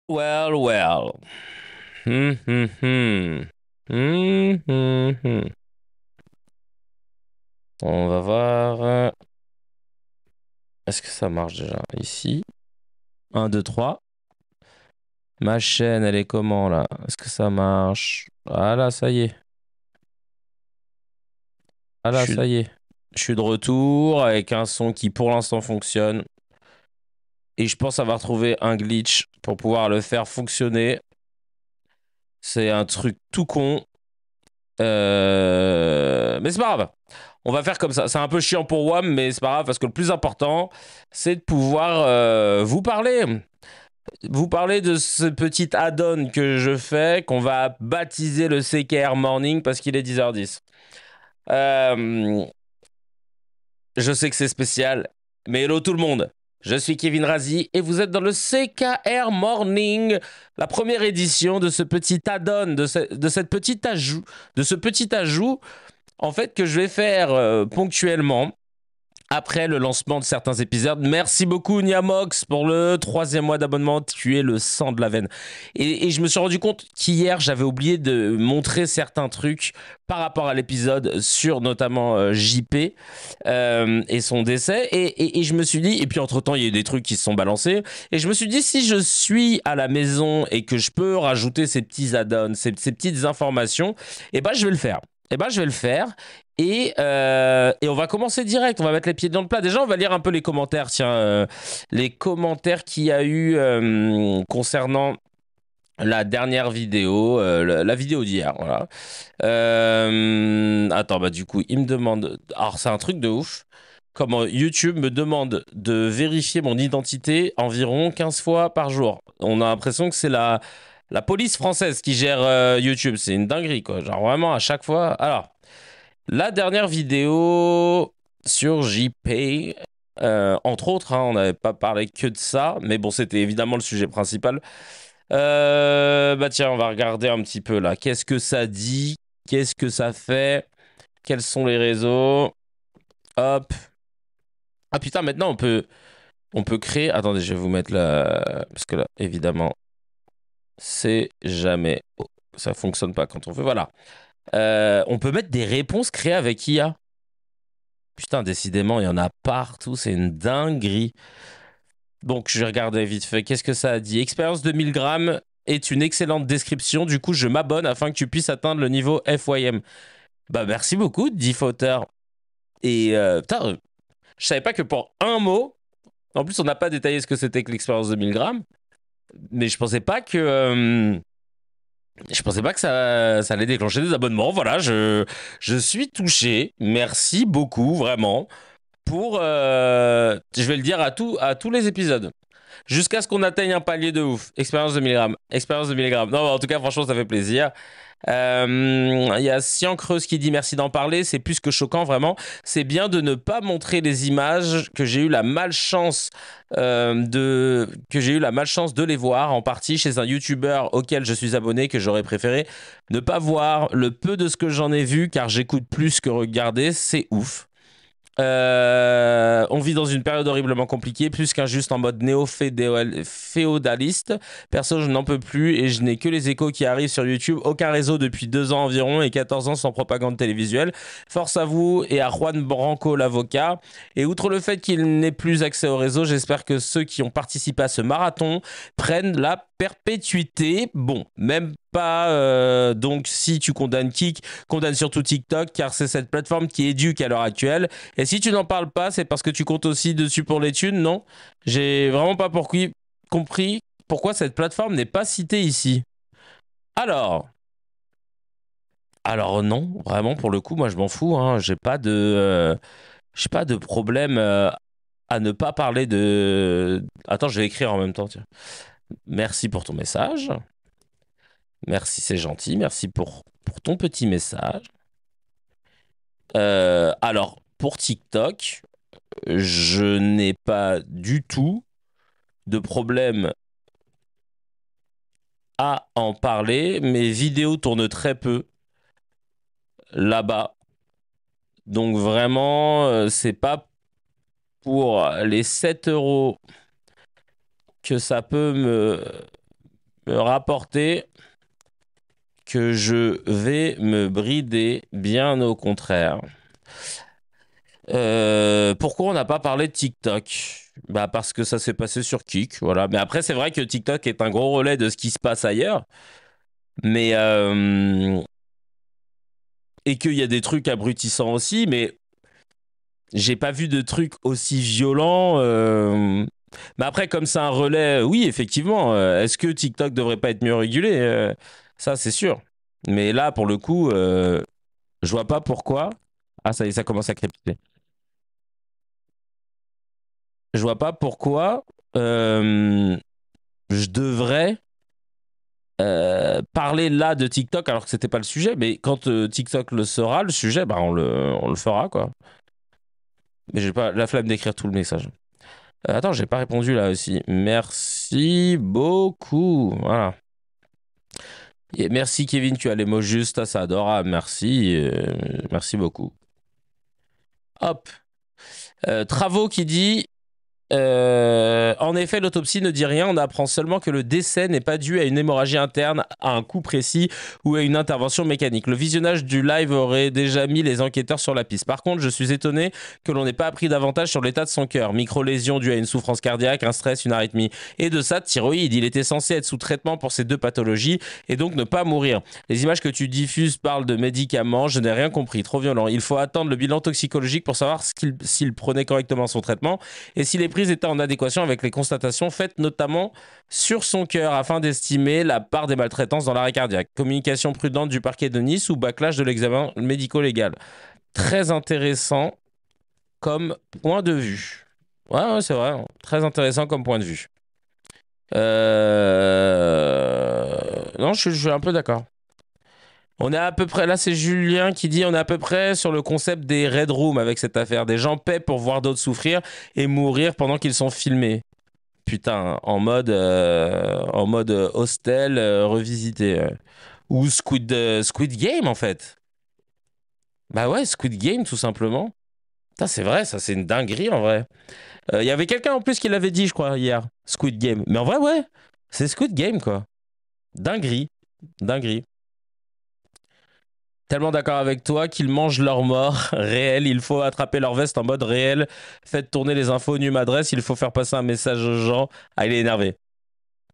Well, well. Hum, hum, hum. Hum. On va voir. Est-ce que ça marche déjà? Ici. Un, 2, 3. Ma chaîne, elle est comment là? Est-ce que ça marche? Ah là, ça y est. Ah Je là, suis, ça y est. Je suis de retour avec un son qui pour l'instant fonctionne. Et je pense avoir trouvé un glitch pour pouvoir le faire fonctionner. C'est un truc tout con. Mais c'est pas grave. On va faire comme ça. C'est un peu chiant pour WAM, mais c'est pas grave parce que le plus important, c'est de pouvoir vous parler. Vous parler de ce petit add-on que je fais, qu'on va baptiser le CKR Morning parce qu'il est 10h10. Euh, je sais que c'est spécial, mais hello tout le monde. Je suis Kevin Razi et vous êtes dans le CKR Morning, la première édition de ce petit add-on, de cette petite ajout, de ce petit ajout en fait que je vais faire ponctuellement après le lancement de certains épisodes. Merci beaucoup Niamox pour le 3e mois d'abonnement. Tu es le sang de la veine. Et je me suis rendu compte qu'hier j'avais oublié de montrer certains trucs par rapport à l'épisode sur notamment JP et son décès. Et je me suis dit, et puis entre temps il y a eu des trucs qui se sont balancés. Et je me suis dit, si je suis à la maison et que je peux rajouter ces petits add-ons, ces petites informations, et ben je vais le faire. Et ben je vais le faire. Et on va commencer direct, on va mettre les pieds dans le plat. Déjà, on va lire un peu les commentaires. Tiens, les commentaires qu'il y a eu concernant la dernière vidéo, la vidéo d'hier. Voilà. Attends, bah du coup, il me demande. Alors, c'est un truc de ouf. Comment YouTube me demande de vérifier mon identité environ 15 fois par jour. On a l'impression que c'est la police française qui gère YouTube. C'est une dinguerie, quoi. Genre, vraiment, à chaque fois. Alors. La dernière vidéo sur JP, entre autres, hein, on n'avait pas parlé que de ça, mais bon, c'était évidemment le sujet principal. Bah tiens, on va regarder un petit peu là. Qu'est-ce que ça dit? Qu'est-ce que ça fait? Quels sont les réseaux? Hop. Ah putain, maintenant on peut créer. Attendez, je vais vous mettre là. Parce que là, évidemment, c'est jamais. Oh, ça fonctionne pas quand on veut. Voilà. On peut mettre des réponses créées avec IA. Putain, décidément, il y en a partout, c'est une dinguerie. Donc, je vais regarder vite fait. Qu'est-ce que ça a dit? Expérience de 1000 grammes est une excellente description. Du coup, je m'abonne afin que tu puisses atteindre le niveau FYM. Bah, merci beaucoup, Diffauteur. Et putain, je savais pas que pour un mot, en plus, on n'a pas détaillé ce que c'était que l'expérience de 1000 grammes, mais je pensais pas que ça allait déclencher des abonnements. Voilà, je suis touché. Merci beaucoup, vraiment. Je vais le dire à tous les épisodes. Jusqu'à ce qu'on atteigne un palier de ouf. Expérience de milligrammes. Expérience de milligrammes. Non, en tout cas, franchement, ça fait plaisir. Il y a Sian Creuse qui dit merci d'en parler. C'est plus que choquant, vraiment. C'est bien de ne pas montrer les images que j'ai eu la malchance de les voir en partie chez un YouTuber auquel je suis abonné que j'aurais préféré ne pas voir. Le peu de ce que j'en ai vu, car j'écoute plus que regarder, c'est ouf. On vit dans une période horriblement compliquée, plus qu'un juste en mode néo-féodaliste. Perso, je n'en peux plus et je n'ai que les échos qui arrivent sur YouTube. Aucun réseau depuis 2 ans environ et 14 ans sans propagande télévisuelle. Force à vous et à Juan Branco, l'avocat. Et outre le fait qu'il n'ait plus accès au réseau, j'espère que ceux qui ont participé à ce marathon prennent la perpétuité. Bon, même pas. Donc, si tu condamnes Kik, condamne surtout TikTok, car c'est cette plateforme qui éduque à l'heure actuelle. Et si tu n'en parles pas, c'est parce que tu comptes aussi dessus pour les thunes, non? J'ai vraiment pas compris pourquoi cette plateforme n'est pas citée ici. Alors, alors non, vraiment pour le coup, moi je m'en fous. Hein. J'ai pas de problème à ne pas parler de. Attends, je vais écrire en même temps. Tiens. Merci pour ton message. Merci, c'est gentil. Merci pour ton petit message. Alors, pour TikTok, je n'ai pas du tout de problème à en parler. Mes vidéos tournent très peu là-bas. Donc vraiment, c'est pas pour les 7 € que ça peut me rapporter que je vais me brider, bien au contraire. Pourquoi on n'a pas parlé de TikTok? Bah parce que ça s'est passé sur Kik, voilà. Mais après, c'est vrai que TikTok est un gros relais de ce qui se passe ailleurs. Mais et qu'il y a des trucs abrutissants aussi, mais j'ai pas vu de trucs aussi violents. Mais après, comme c'est un relais, oui, effectivement. Est-ce que TikTok devrait pas être mieux régulé? Ça, c'est sûr. Mais là, pour le coup, je vois pas pourquoi. Ah, ça y est, ça commence à crépiter. Je vois pas pourquoi je devrais parler là de TikTok alors que c'était pas le sujet. Mais quand TikTok le sera, le sujet, bah on le fera, quoi. Mais j'ai pas la flemme d'écrire tout le message. Attends, j'ai pas répondu là aussi. Merci beaucoup. Voilà. Et merci Kevin, tu as les mots justes, ça adorable. Merci, merci beaucoup. Hop. Travaux qui dit en effet, l'autopsie ne dit rien. On apprend seulement que le décès n'est pas dû à une hémorragie interne, à un coup précis ou à une intervention mécanique. Le visionnage du live aurait déjà mis les enquêteurs sur la piste. Par contre, je suis étonné que l'on n'ait pas appris davantage sur l'état de son cœur. Micro-lésions dues à une souffrance cardiaque, un stress, une arythmie. Et de ça, de thyroïde. Il était censé être sous traitement pour ces deux pathologies et donc ne pas mourir. Les images que tu diffuses parlent de médicaments. Je n'ai rien compris. Trop violent. Il faut attendre le bilan toxicologique pour savoir s'il prenait correctement son traitement et si les prises étaient en adéquation avec les constatations faites notamment sur son cœur afin d'estimer la part des maltraitances dans l'arrêt cardiaque. Communication prudente du parquet de Nice ou bâclage de l'examen médico-légal. Très intéressant comme point de vue. Ouais, c'est vrai. Très intéressant comme point de vue. Non, je suis un peu d'accord. On est à peu près, là c'est Julien qui dit, on est à peu près sur le concept des Red Rooms avec cette affaire. Des gens paient pour voir d'autres souffrir et mourir pendant qu'ils sont filmés. Putain, en mode hostel revisité. Ou Squid Game en fait. Bah ouais, Squid Game tout simplement. Putain, c'est vrai, ça c'est une dinguerie en vrai. Il y avait quelqu'un en plus qui l'avait dit, je crois, hier. Squid Game. Mais en vrai, ouais, c'est Squid Game quoi. Dinguerie. Dinguerie. Tellement d'accord avec toi qu'ils mangent leur mort réel. Il faut attraper leur veste en mode réel. Faites tourner les infos Num adresse. Il faut faire passer un message aux gens. Ah, il est énervé.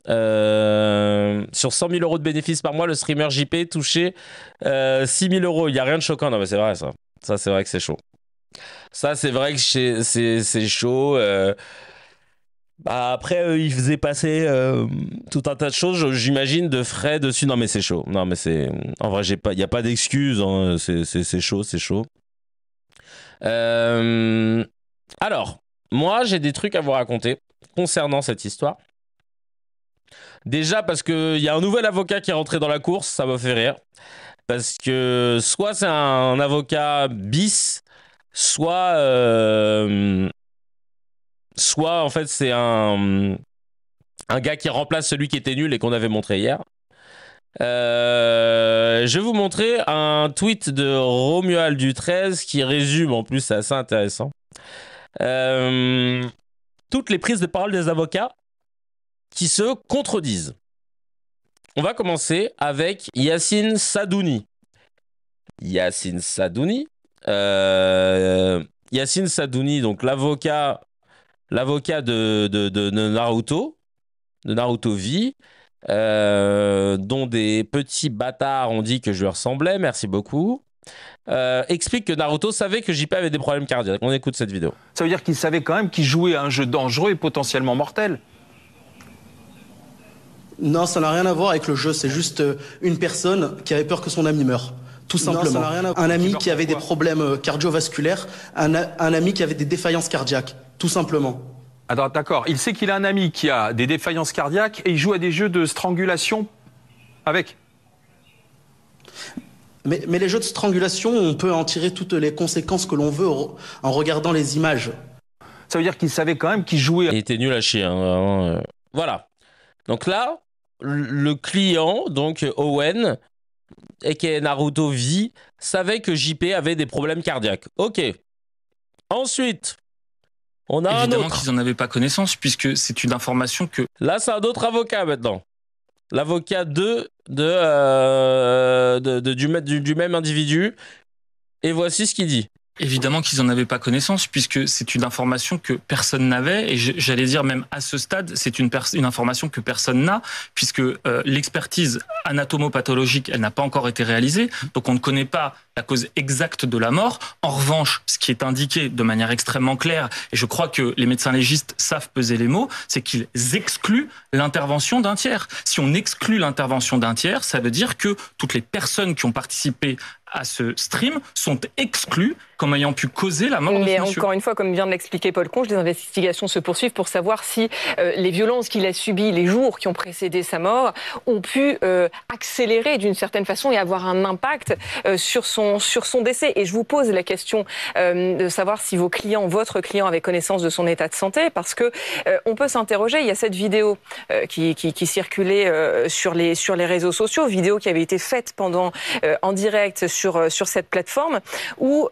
Sur 100 000 euros de bénéfices par mois, le streamer JP touchait 6 000 euros. Il n'y a rien de choquant. Non, mais c'est vrai ça. Ça, c'est vrai que c'est chaud. Ça, c'est vrai que c'est chaud. Bah après, il faisait passer tout un tas de choses, j'imagine, de frais dessus. Non, mais c'est chaud. Non, mais c'est. En vrai, il n'y a pas d'excuse. Hein. C'est chaud, c'est chaud. Alors, moi, j'ai des trucs à vous raconter concernant cette histoire. Déjà, parce qu'il y a un nouvel avocat qui est rentré dans la course, ça m'a fait rire. Parce que soit c'est un avocat bis, soit. Soit en fait c'est un gars qui remplace celui qui était nul et qu'on avait montré hier. Je vais vous montrer un tweet de Romuald du 13 qui résume, en plus c'est assez intéressant, toutes les prises de parole des avocats qui se contredisent. On va commencer avec Yassine Sadouni. Yassine Sadouni, donc l'avocat de Naruto, de Naruto V, dont des petits bâtards ont dit que je lui ressemblais, merci beaucoup, explique que Naruto savait que JP avait des problèmes cardiaques. On écoute cette vidéo. Ça veut dire qu'il savait quand même qu'il jouait à un jeu dangereux et potentiellement mortel. Non, ça n'a rien à voir avec le jeu, c'est juste une personne qui avait peur que son ami meure. Tout simplement. Non, ça n'a rien à voir. Un ami qui avait des problèmes cardiovasculaires, un ami qui avait des défaillances cardiaques. Tout simplement. Alors, d'accord. Il sait qu'il a un ami qui a des défaillances cardiaques et il joue à des jeux de strangulation avec. Mais les jeux de strangulation, on peut en tirer toutes les conséquences que l'on veut en regardant les images. Ça veut dire qu'il savait quand même qu'il jouait. Il était nul à chier. Hein, vraiment, Voilà. Donc là, le client, donc Owen, aka Naruto V, savait que JP avait des problèmes cardiaques. Ok. Ensuite, on a évidemment un autre. Qu'ils n'en avaient pas connaissance, puisque c'est une information que... Là, c'est un autre avocat maintenant. l'avocat du même individu. Et voici ce qu'il dit. Évidemment qu'ils n'en avaient pas connaissance, puisque c'est une information que personne n'avait, et j'allais dire même à ce stade, c'est une information que personne n'a, puisque l'expertise anatomopathologique, elle n'a pas encore été réalisée, donc on ne connaît pas la cause exacte de la mort. En revanche, ce qui est indiqué de manière extrêmement claire, et je crois que les médecins légistes savent peser les mots, c'est qu'ils excluent l'intervention d'un tiers. Si on exclut l'intervention d'un tiers, ça veut dire que toutes les personnes qui ont participé à ce stream sont exclus comme ayant pu causer la mort de ce monsieur. Mais encore une fois, comme vient de l'expliquer Paul Conche, les investigations se poursuivent pour savoir si les violences qu'il a subies les jours qui ont précédé sa mort ont pu accélérer d'une certaine façon et avoir un impact sur son décès. Et je vous pose la question de savoir si votre client avait connaissance de son état de santé, parce que on peut s'interroger. Il y a cette vidéo qui circulait sur les réseaux sociaux, vidéo qui avait été faite en direct sur cette plateforme où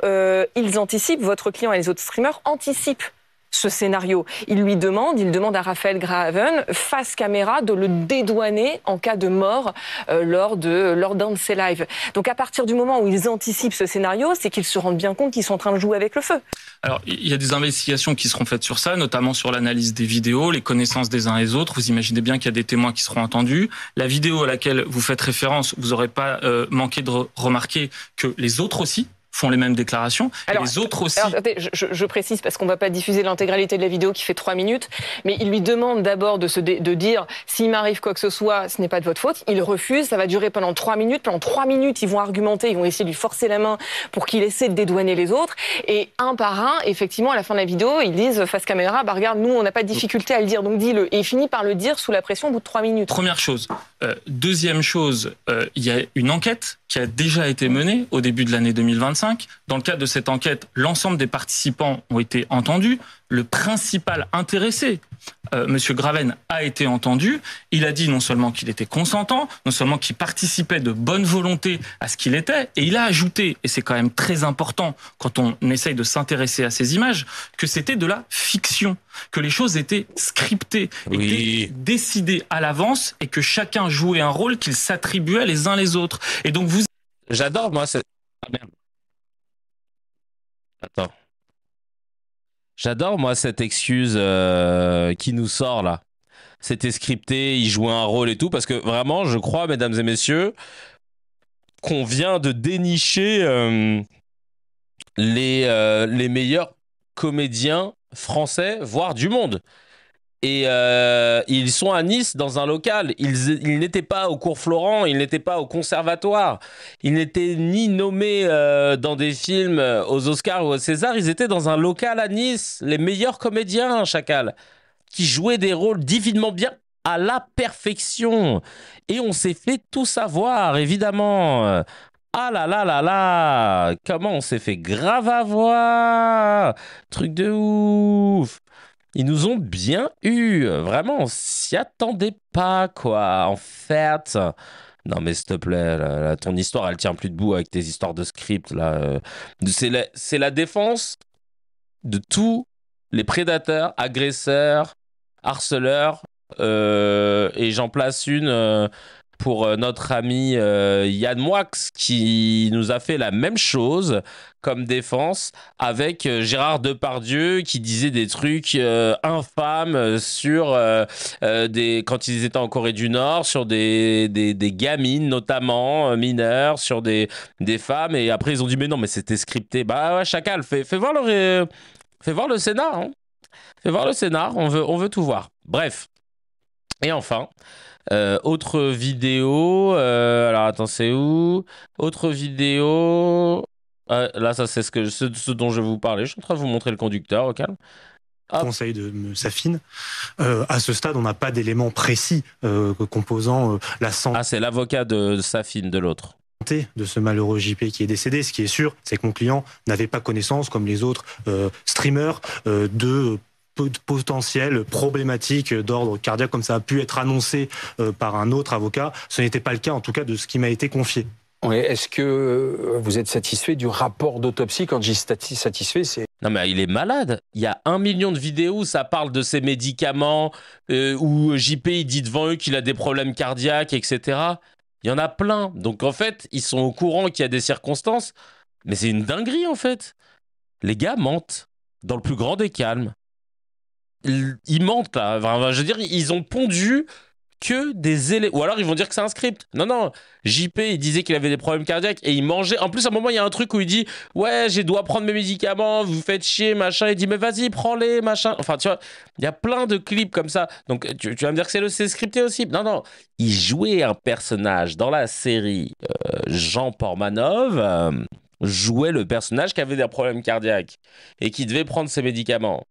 ils anticipent, votre client et les autres streamers anticipent ce scénario. Il demande à Raphaël Graven, face caméra, de le dédouaner en cas de mort lors d'un de ses lives. Donc à partir du moment où ils anticipent ce scénario, c'est qu'ils se rendent bien compte qu'ils sont en train de jouer avec le feu. Alors, il y a des investigations qui seront faites sur ça, notamment sur l'analyse des vidéos, les connaissances des uns et des autres. Vous imaginez bien qu'il y a des témoins qui seront entendus. La vidéo à laquelle vous faites référence, vous n'aurez pas manqué de remarquer que les autres aussi font les mêmes déclarations. Alors, et les autres aussi... Alors, attendez, je précise, parce qu'on ne va pas diffuser l'intégralité de la vidéo qui fait 3 minutes, mais il lui demande d'abord de dire « s'il m'arrive quoi que ce soit, ce n'est pas de votre faute ». Il refuse, ça va durer pendant 3 minutes. Pendant 3 minutes, ils vont argumenter, ils vont essayer de lui forcer la main pour qu'il essaie de dédouaner les autres. Et un par un, effectivement, à la fin de la vidéo, ils disent face caméra « bah regarde, nous, on n'a pas de difficulté à le dire, donc dis-le ». Et il finit par le dire sous la pression au bout de 3 minutes. Première chose. Deuxième chose, il y a une enquête qui a déjà été menée au début de l'année 2025. Dans le cadre de cette enquête, l'ensemble des participants ont été entendus. Le principal intéressé, Monsieur Graven, a été entendu. Il a dit non seulement qu'il était consentant, non seulement qu'il participait de bonne volonté à ce qu'il était, et il a ajouté, et c'est quand même très important quand on essaye de s'intéresser à ces images, que c'était de la fiction, que les choses étaient scriptées, étaient décidées à l'avance, et que chacun jouait un rôle qu'il s'attribuait les uns les autres. Et donc vous... J'adore, moi, c'est... Ah, merde. Attends. J'adore, moi, cette excuse qui nous sort, là. C'était scripté, il jouait un rôle et tout, parce que vraiment, je crois, mesdames et messieurs, qu'on vient de dénicher les meilleurs comédiens français, voire du monde. Et ils sont à Nice dans un local. Ils n'étaient pas au cours Florent, ils n'étaient pas au conservatoire. Ils n'étaient ni nommés dans des films aux Oscars ou aux Césars. Ils étaient dans un local à Nice. Les meilleurs comédiens, Chacal, qui jouaient des rôles divinement bien à la perfection. Et on s'est fait tout savoir, évidemment. Ah là là là là! Comment on s'est fait grave avoir! Truc de ouf! Ils nous ont bien eu. Vraiment, on s'y attendait pas, quoi. En fait. Non, mais s'il te plaît, là, ton histoire, elle tient plus debout avec tes histoires de script, là. C'est la défense de tous les prédateurs, agresseurs, harceleurs. Et j'en place une pour notre ami Yann Moix, qui nous a fait la même chose comme défense avec Gérard Depardieu, qui disait des trucs infâmes sur quand ils étaient en Corée du Nord, sur des gamines notamment mineures, sur des femmes, et après ils ont dit mais non, mais c'était scripté. Bah ouais, Chacal, fais voir le scénar, hein. Fais voir le scénar, on veut tout voir. Bref. Et enfin, autre vidéo, alors attends, c'est où? Autre vidéo, là ça c'est ce dont je vais vous parler, je suis en train de vous montrer le conducteur, au calme. Conseil de Safin. À ce stade, on n'a pas d'éléments précis composant la santé. Ah, c'est l'avocat de Safin, de l'autre. De ce malheureux JP qui est décédé. Ce qui est sûr, c'est que mon client n'avait pas connaissance, comme les autres streamers, de potentielles problématiques d'ordre cardiaque, comme ça a pu être annoncé par un autre avocat. Ce n'était pas le cas, en tout cas, de ce qui m'a été confié. Ouais, est-ce que vous êtes satisfait du rapport d'autopsie? Quand je dis satisfait, c'est... Non mais il est malade. Il y a 1 million de vidéos où ça parle de ses médicaments, où JP il dit devant eux qu'il a des problèmes cardiaques, etc. Il y en a plein. Donc en fait, ils sont au courant qu'il y a des circonstances. Mais c'est une dinguerie en fait. Les gars mentent dans le plus grand des calmes. Ils mentent là. Enfin, je veux dire, ils ont pondu que des éléments. Ou alors ils vont dire que c'est un script. Non, non. JP, il disait qu'il avait des problèmes cardiaques et il mangeait. En plus, à un moment, il y a un truc où il dit ouais, je dois prendre mes médicaments, vous faites chier, machin. Il dit mais vas-y, prends-les, machin. Enfin, tu vois, il y a plein de clips comme ça. Donc, tu vas me dire que c'est scripté aussi. Non, non. Il jouait un personnage dans la série Jean Portmanov. Jouait le personnage qui avait des problèmes cardiaques et qui devait prendre ses médicaments.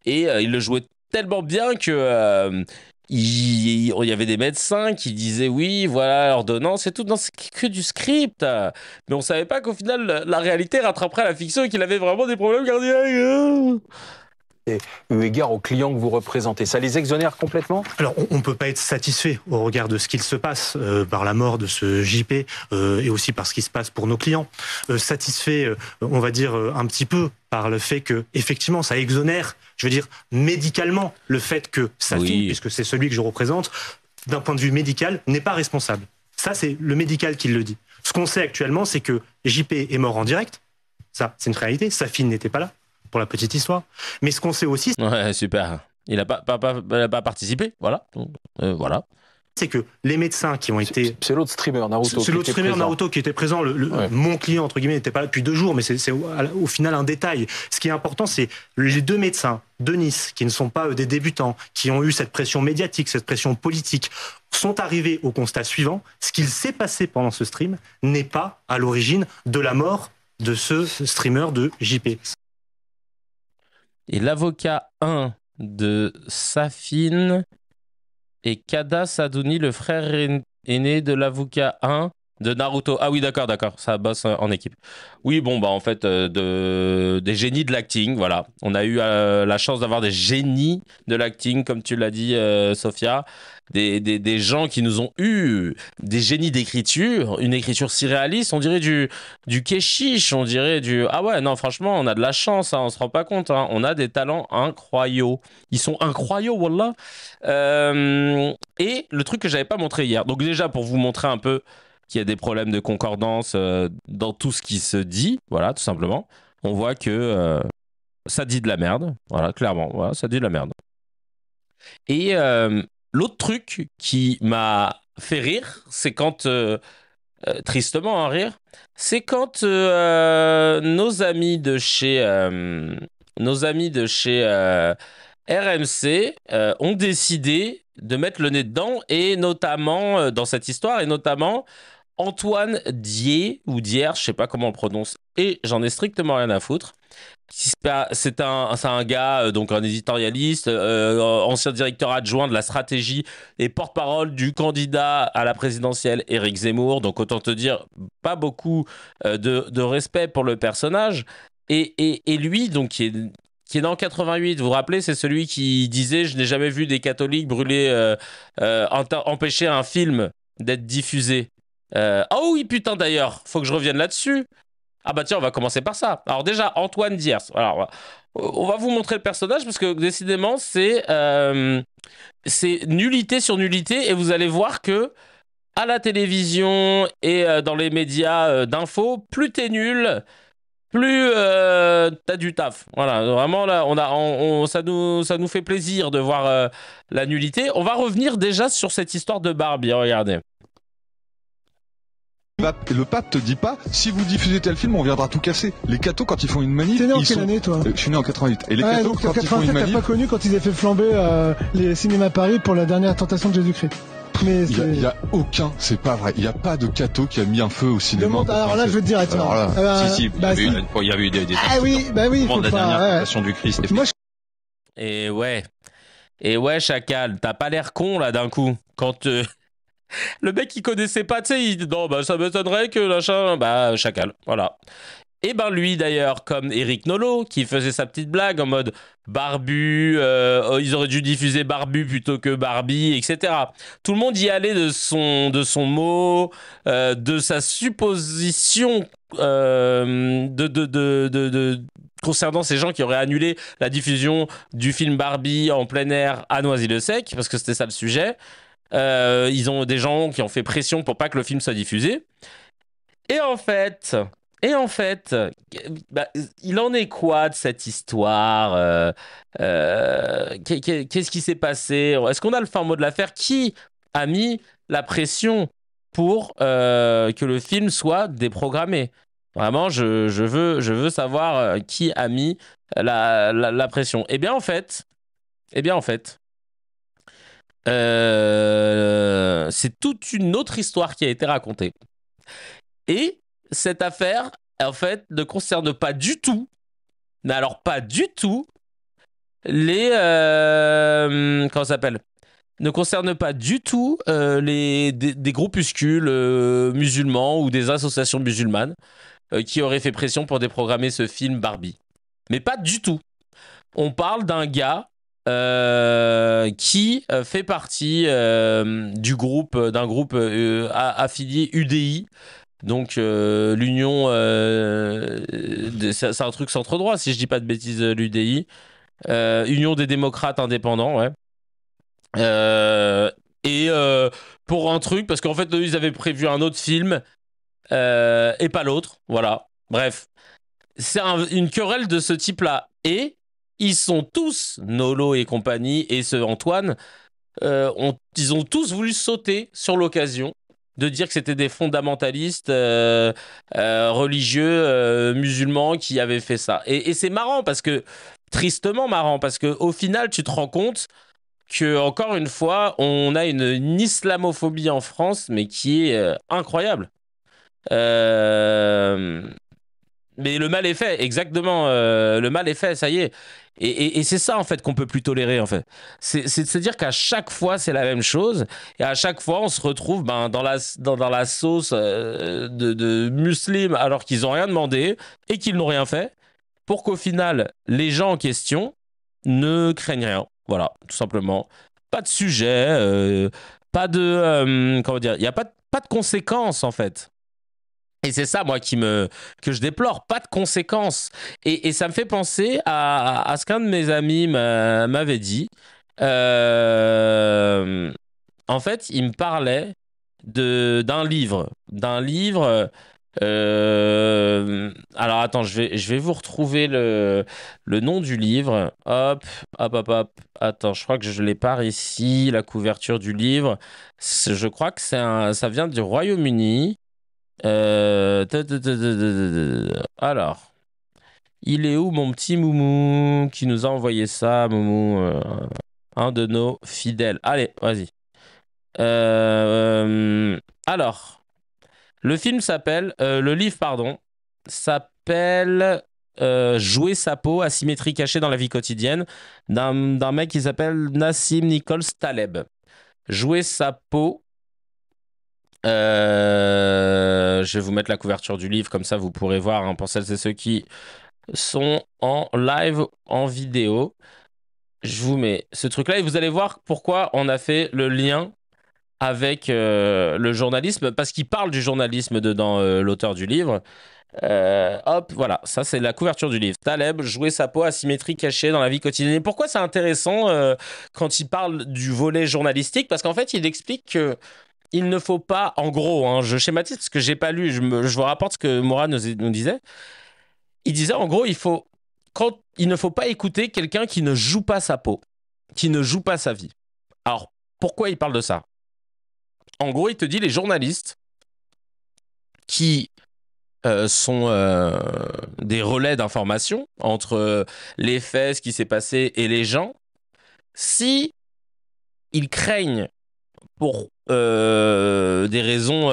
Et il le jouait tellement bien que il y avait des médecins qui disaient oui, voilà, l'ordonnance et tout. Non, c'est que du script. Mais on savait pas qu'au final, la réalité rattraperait la fiction et qu'il avait vraiment des problèmes cardiaques. Et eu égard aux clients que vous représentez, ça les exonère complètement? Alors, on ne peut pas être satisfait au regard de ce qu'il se passe par la mort de ce JP et aussi par ce qui se passe pour nos clients. Satisfait, on va dire, un petit peu par le fait que, effectivement, ça exonère, je veux dire, médicalement, le fait que Safin, puisque c'est celui que je représente, d'un point de vue médical, n'est pas responsable. Ça, c'est le médical qui le dit. Ce qu'on sait actuellement, c'est que JP est mort en direct. Ça, c'est une réalité. Safin n'était pas là, pour la petite histoire. Mais ce qu'on sait aussi... Ouais, super. Il n'a pas participé, voilà. Voilà. C'est que les médecins qui ont été... C'est l'autre streamer, Naruto. C'est l'autre streamer, Naruto, qui était présent. Ouais. Mon client, entre guillemets, n'était pas là depuis 2 jours, mais c'est au final un détail. Ce qui est important, c'est les 2 médecins de Nice, qui ne sont pas des débutants, qui ont eu cette pression médiatique, cette pression politique, sont arrivés au constat suivant. Ce qu'il s'est passé pendant ce stream n'est pas à l'origine de la mort de ce streamer de JP. Et l'avocat 1 de Safin et Kada Sadouni, le frère aîné de l'avocat 1 de Naruto. Ah oui, d'accord, ça bosse en équipe. Oui, bon, bah en fait, des génies de l'acting, voilà. On a eu la chance d'avoir des génies de l'acting, comme tu l'as dit, Sophia. Des gens qui nous ont eu des génies d'écriture, une écriture si réaliste, on dirait du Keshish, on dirait du... Ah ouais, non, franchement, on a de la chance, hein, on se rend pas compte, hein, on a des talents incroyables. Ils sont incroyables, wallah. Et le truc que j'avais pas montré hier, donc déjà pour vous montrer un peu qu'il y a des problèmes de concordance dans tout ce qui se dit, voilà, tout simplement, on voit que ça dit de la merde, voilà, clairement, voilà, ça dit de la merde. Et... l'autre truc qui m'a fait rire, c'est quand, tristement un rire, c'est quand nos amis de chez RMC ont décidé de mettre le nez dedans, et notamment dans cette histoire, et notamment Antoine Dier, ou Dier, je sais pas comment on le prononce, et j'en ai strictement rien à foutre. C'est un gars, donc un éditorialiste, ancien directeur adjoint de la stratégie et porte-parole du candidat à la présidentielle Éric Zemmour. Donc autant te dire, pas beaucoup de respect pour le personnage. Et lui, donc qui est dans 88, vous vous rappelez, c'est celui qui disait « Je n'ai jamais vu des catholiques brûler, empêcher un film d'être diffusé ». Oh oui, putain, d'ailleurs, faut que je revienne là-dessus. Ah bah tiens, on va commencer par ça. Alors déjà, Antoine Diers. Alors, on va vous montrer le personnage parce que décidément, c'est nullité sur nullité, et vous allez voir que à la télévision et dans les médias d'info, plus t'es nul, plus t'as du taf. Voilà, vraiment là, ça nous fait plaisir de voir la nullité. On va revenir déjà sur cette histoire de Barbie. Regardez. Le pape te dit pas, si vous diffusez tel film, on viendra tout casser. Les cathos, quand ils font une manif, t'es né en quelle année, toi? Je suis né en 88. Et les cathos, quand ils font une manif... t'as pas connu quand ils avaient fait flamber les cinémas Paris pour la dernière tentation de Jésus-Christ. Mais il y a aucun, c'est pas vrai. Il y a pas de catho qui a mis un feu au cinéma. Alors là, je veux te dire, attends. Si, il y a eu des ah oui, bah oui, faut la dernière tentation du Christ. Et ouais, Chacal, t'as pas l'air con là d'un coup quand le mec il connaissait pas, tu sais, non bah ça m'étonnerait que l'achat, bah Chacal, voilà. Et ben lui d'ailleurs, comme Eric Nolot, qui faisait sa petite blague en mode Barbu, ils auraient dû diffuser Barbu plutôt que Barbie, etc. Tout le monde y allait de son mot, de sa supposition concernant ces gens qui auraient annulé la diffusion du film Barbie en plein air à Noisy-le-Sec, parce que c'était ça le sujet. Ils ont des gens qui ont fait pression pour pas que le film soit diffusé. Et en fait, bah, il en est quoi de cette histoire qu'est-ce qui s'est passé? Est-ce qu'on a le fin mot de l'affaire? Qui a mis la pression pour que le film soit déprogrammé? Vraiment, je veux savoir qui a mis la pression. Eh bien, en fait, c'est toute une autre histoire qui a été racontée. Et cette affaire, en fait, ne concerne pas du tout, mais alors pas du tout, les... comment ça s'appelle? Ne concerne pas du tout des groupuscules musulmans ou des associations musulmanes qui auraient fait pression pour déprogrammer ce film Barbie. Mais pas du tout. On parle d'un gars qui fait partie d'un groupe affilié UDI. Donc l'Union, c'est un truc centre-droit si je dis pas de bêtises, l'UDI, Union des démocrates indépendants, ouais. Pour un truc, parce qu'en fait eux, ils avaient prévu un autre film et pas l'autre, voilà. Bref, c'est une querelle de ce type-là. Et ils sont tous, Nolo et compagnie, et ce Antoine, ils ont tous voulu sauter sur l'occasion de dire que c'était des fondamentalistes religieux musulmans qui avaient fait ça. Et c'est marrant tristement marrant, parce que au final, tu te rends compte que, encore une fois, on a une islamophobie en France, mais qui est incroyable. Mais le mal est fait, exactement. Le mal est fait, ça y est. Et c'est ça, en fait, qu'on peut plus tolérer, en fait. C'est de se dire qu'à chaque fois, c'est la même chose. Et à chaque fois, on se retrouve dans la sauce de musulmans, alors qu'ils n'ont rien demandé et qu'ils n'ont rien fait, pour qu'au final, les gens en question ne craignent rien. Voilà, tout simplement. Pas de sujet, pas de... comment dire? Il n'y a pas de conséquences, en fait. Et c'est ça, moi, que je déplore, pas de conséquences. Et ça me fait penser à ce qu'un de mes amis m'avait dit. En fait, il me parlait d'un livre. Alors, attends, je vais vous retrouver le nom du livre. Hop. Attends, je crois que je l'ai par ici, la couverture du livre. Je crois que ça vient du Royaume-Uni. Alors, il est où mon petit Moumou qui nous a envoyé ça, Moumou, un de nos fidèles. Allez, vas-y. Alors, le livre, pardon, s'appelle Jouer sa peau, asymétrie cachée dans la vie quotidienne, d'un mec qui s'appelle Nassim Nichols Taleb. Jouer sa peau. Je vais vous mettre la couverture du livre, comme ça vous pourrez voir, hein, pour celles et ceux qui sont en live, en vidéo. Je vous mets ce truc-là et vous allez voir pourquoi on a fait le lien avec le journalisme, parce qu'il parle du journalisme dedans, l'auteur du livre. Hop, voilà, ça c'est la couverture du livre. Taleb, Jouer sa peau, asymétrie cachée dans la vie quotidienne. Et pourquoi c'est intéressant quand il parle du volet journalistique? Parce qu'en fait, il explique que il ne faut pas, en gros, hein, je schématise parce que j'ai pas lu, je vous rapporte ce que Mourad nous disait. Il disait, en gros, il ne faut pas écouter quelqu'un qui ne joue pas sa peau, qui ne joue pas sa vie. Alors, pourquoi il parle de ça? En gros, il te dit, les journalistes qui sont des relais d'information entre les faits, ce qui s'est passé et les gens, si ils craignent pour des raisons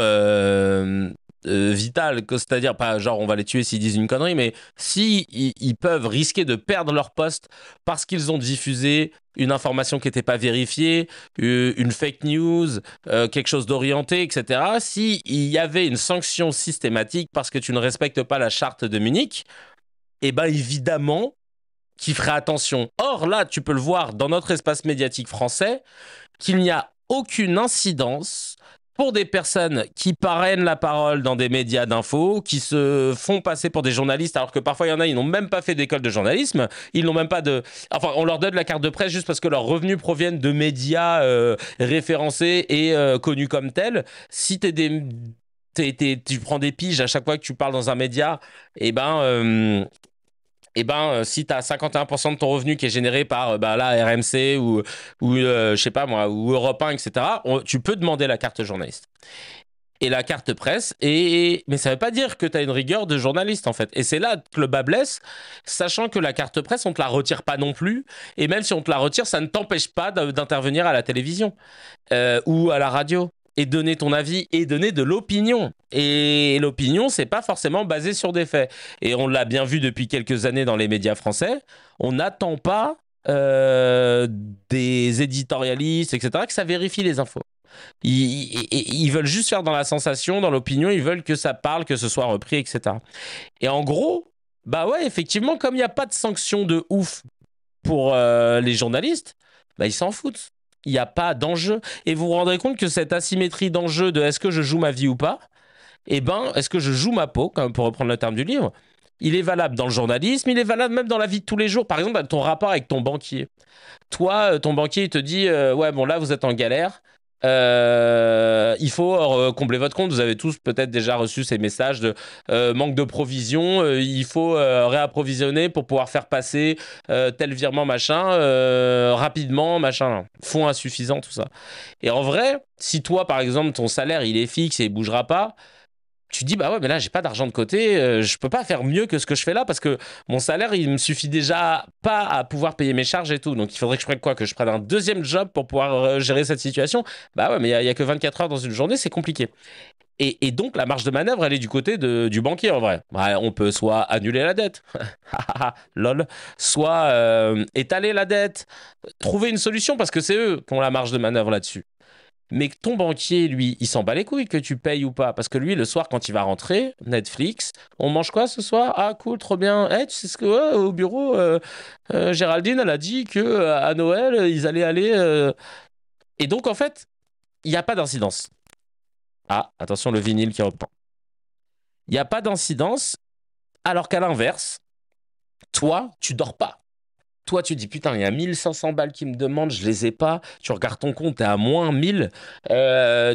vitale, c'est-à-dire pas genre on va les tuer s'ils disent une connerie, mais si ils peuvent risquer de perdre leur poste parce qu'ils ont diffusé une information qui n'était pas vérifiée, une fake news, quelque chose d'orienté, etc. Si il y avait une sanction systématique parce que tu ne respectes pas la charte de Munich, eh ben évidemment qu'ils feraient attention. Or là, tu peux le voir dans notre espace médiatique français, qu'il n'y a aucune incidence pour des personnes qui parrainent la parole dans des médias d'info, qui se font passer pour des journalistes, alors que parfois il y en a, ils n'ont même pas fait d'école de journalisme, ils n'ont même pas de... Enfin, on leur donne la carte de presse juste parce que leurs revenus proviennent de médias référencés et connus comme tels. Si tu prends des piges à chaque fois que tu parles dans un média, si tu as 51% de ton revenu qui est généré par là, RMC ou je sais pas moi, ou Europe 1, etc., tu peux demander la carte journaliste. Et la carte presse, mais ça veut pas dire que tu as une rigueur de journaliste, en fait. Et c'est là que le bas blesse, sachant que la carte presse, on te la retire pas non plus. Et même si on te la retire, ça ne t'empêche pas d'intervenir à la télévision ou à la radio. Et donner ton avis et donner de l'opinion. Et l'opinion, c'est pas forcément basé sur des faits. Et on l'a bien vu depuis quelques années dans les médias français. On n'attend pas des éditorialistes, etc., que ça vérifie les infos. Ils veulent juste faire dans la sensation, dans l'opinion. Ils veulent que ça parle, que ce soit repris, etc. Et en gros, bah ouais, effectivement, comme il n'y a pas de sanction de ouf pour les journalistes, bah ils s'en foutent. Il n'y a pas d'enjeu. Et vous vous rendrez compte que cette asymétrie d'enjeu de est-ce que je joue ma vie ou pas, est-ce que je joue ma peau, comme pour reprendre le terme du livre, il est valable dans le journalisme, il est valable même dans la vie de tous les jours. Par exemple, ton rapport avec ton banquier. Toi, ton banquier, il te dit ouais, bon, là, vous êtes en galère. Il faut combler votre compte. Vous avez tous peut-être déjà reçu ces messages de manque de provision. Il faut réapprovisionner pour pouvoir faire passer tel virement machin rapidement machin. Fonds insuffisants, tout ça. Et en vrai, si toi par exemple ton salaire il est fixe et il bougera pas, tu te dis bah ouais mais là j'ai pas d'argent de côté, je peux pas faire mieux que ce que je fais là parce que mon salaire il me suffit déjà pas à pouvoir payer mes charges et tout, donc il faudrait que je prenne quoi, que je prenne un deuxième job pour pouvoir gérer cette situation. Bah ouais mais il y a que 24 heures dans une journée, c'est compliqué. Et donc la marge de manœuvre elle est du côté du banquier en vrai. Bah, on peut soit annuler la dette, lol, soit étaler la dette, trouver une solution parce que c'est eux qui ont la marge de manœuvre là-dessus. Mais ton banquier, lui, il s'en bat les couilles que tu payes ou pas. Parce que lui, le soir, quand il va rentrer, Netflix, on mange quoi ce soir? Ah, cool, trop bien. Tu sais ce que, au bureau, Géraldine, elle a dit que à Noël, ils allaient aller. Et donc, en fait, il n'y a pas d'incidence. Ah, attention, le vinyle qui reprend. Il n'y a pas d'incidence, alors qu'à l'inverse, toi, tu dors pas. Toi, tu dis, putain, il y a 1500 balles qui me demandent, je les ai pas. Tu regardes ton compte, t'es à moins 1000.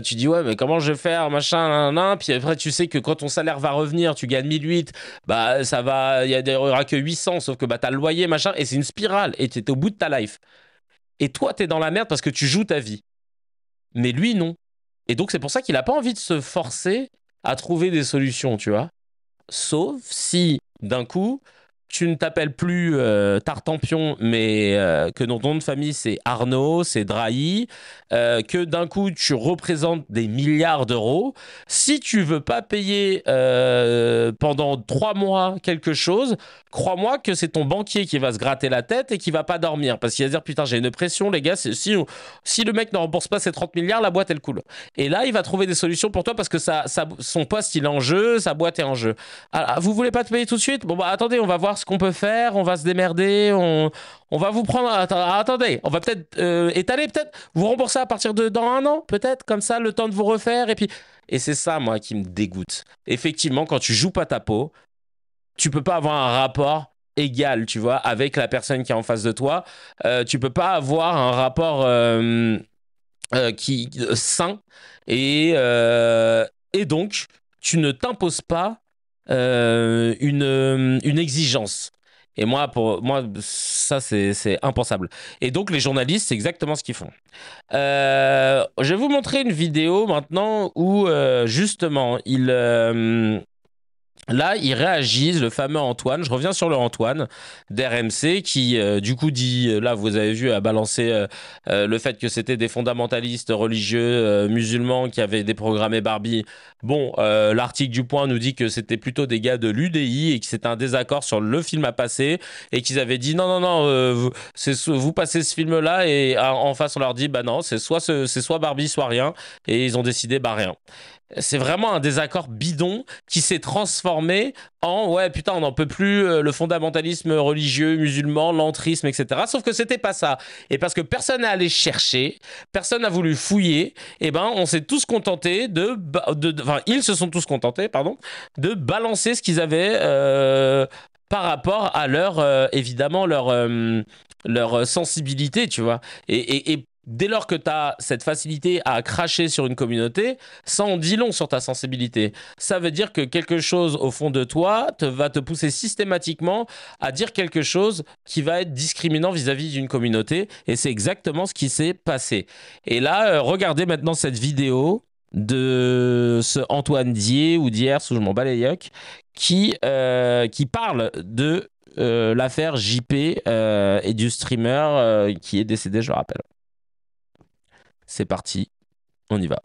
Tu dis, ouais, mais comment je vais faire, machin, nan, nan. Puis après, tu sais que quand ton salaire va revenir, tu gagnes 1008. Bah, ça va, il y aura que 800, sauf que bah, t'as le loyer, machin. Et c'est une spirale. Et t'es au bout de ta life. Et toi, t'es dans la merde parce que tu joues ta vie. Mais lui, non. Et donc, c'est pour ça qu'il a pas envie de se forcer à trouver des solutions, tu vois. Sauf si, d'un coup, tu ne t'appelles plus Tartampion, mais que ton nom de famille c'est Arnaud, c'est Drahi, que d'un coup tu représentes des milliards d'euros. Si tu veux pas payer pendant 3 mois quelque chose, crois-moi que c'est ton banquier qui va se gratter la tête et qui va pas dormir. Parce qu'il va dire putain, j'ai une pression, les gars, si le mec ne rembourse pas ses 30 milliards, la boîte elle coule. Et là, il va trouver des solutions pour toi parce que son poste il est en jeu, sa boîte est en jeu. Alors, vous voulez pas te payer tout de suite? Bon bah attendez, on va voir ce qu'on peut faire, on va se démerder, on va vous prendre... Attendez, on va peut-être étaler, peut-être vous rembourser à partir de dans 1 an, peut-être, comme ça, le temps de vous refaire, et puis... Et c'est ça, moi, qui me dégoûte. Effectivement, quand tu joues pas ta peau, tu peux pas avoir un rapport égal, tu vois, avec la personne qui est en face de toi. Tu peux pas avoir un rapport sain, et donc, tu ne t'imposes pas une exigence. Et moi, pour moi, ça, c'est impensable. Et donc, les journalistes, c'est exactement ce qu'ils font. Je vais vous montrer une vidéo maintenant où, justement, Là, ils réagissent, le fameux Antoine, je reviens sur le Antoine d'RMC qui, du coup, dit, là, vous avez vu, a balancé le fait que c'était des fondamentalistes religieux musulmans qui avaient déprogrammé Barbie. Bon, l'article du Point nous dit que c'était plutôt des gars de l'UDI et que c'était un désaccord sur le film à passer et qu'ils avaient dit non, vous passez ce film-là et en face, on leur dit, bah non, c'est soit Barbie, soit rien. Et ils ont décidé, bah rien. C'est vraiment un désaccord bidon qui s'est transformé en ouais putain on n'en peut plus le fondamentalisme religieux musulman, l'entrisme, etc. Sauf que c'était pas ça. Et parce que personne n'est allé chercher, personne n'a voulu fouiller, et ben on s'est tous contentés ils se sont tous contentés de balancer ce qu'ils avaient par rapport à évidemment leur sensibilité, tu vois. Et dès lors que tu as cette facilité à cracher sur une communauté, ça en dit long sur ta sensibilité. Ça veut dire que quelque chose au fond de toi va te pousser systématiquement à dire quelque chose qui va être discriminant vis-à-vis d'une communauté. Et c'est exactement ce qui s'est passé. Et là, regardez maintenant cette vidéo de ce Antoine Dier ou Diers, ou je m'en bats les yucks, qui parle de l'affaire JP et du streamer qui est décédé, je le rappelle. C'est parti, on y va.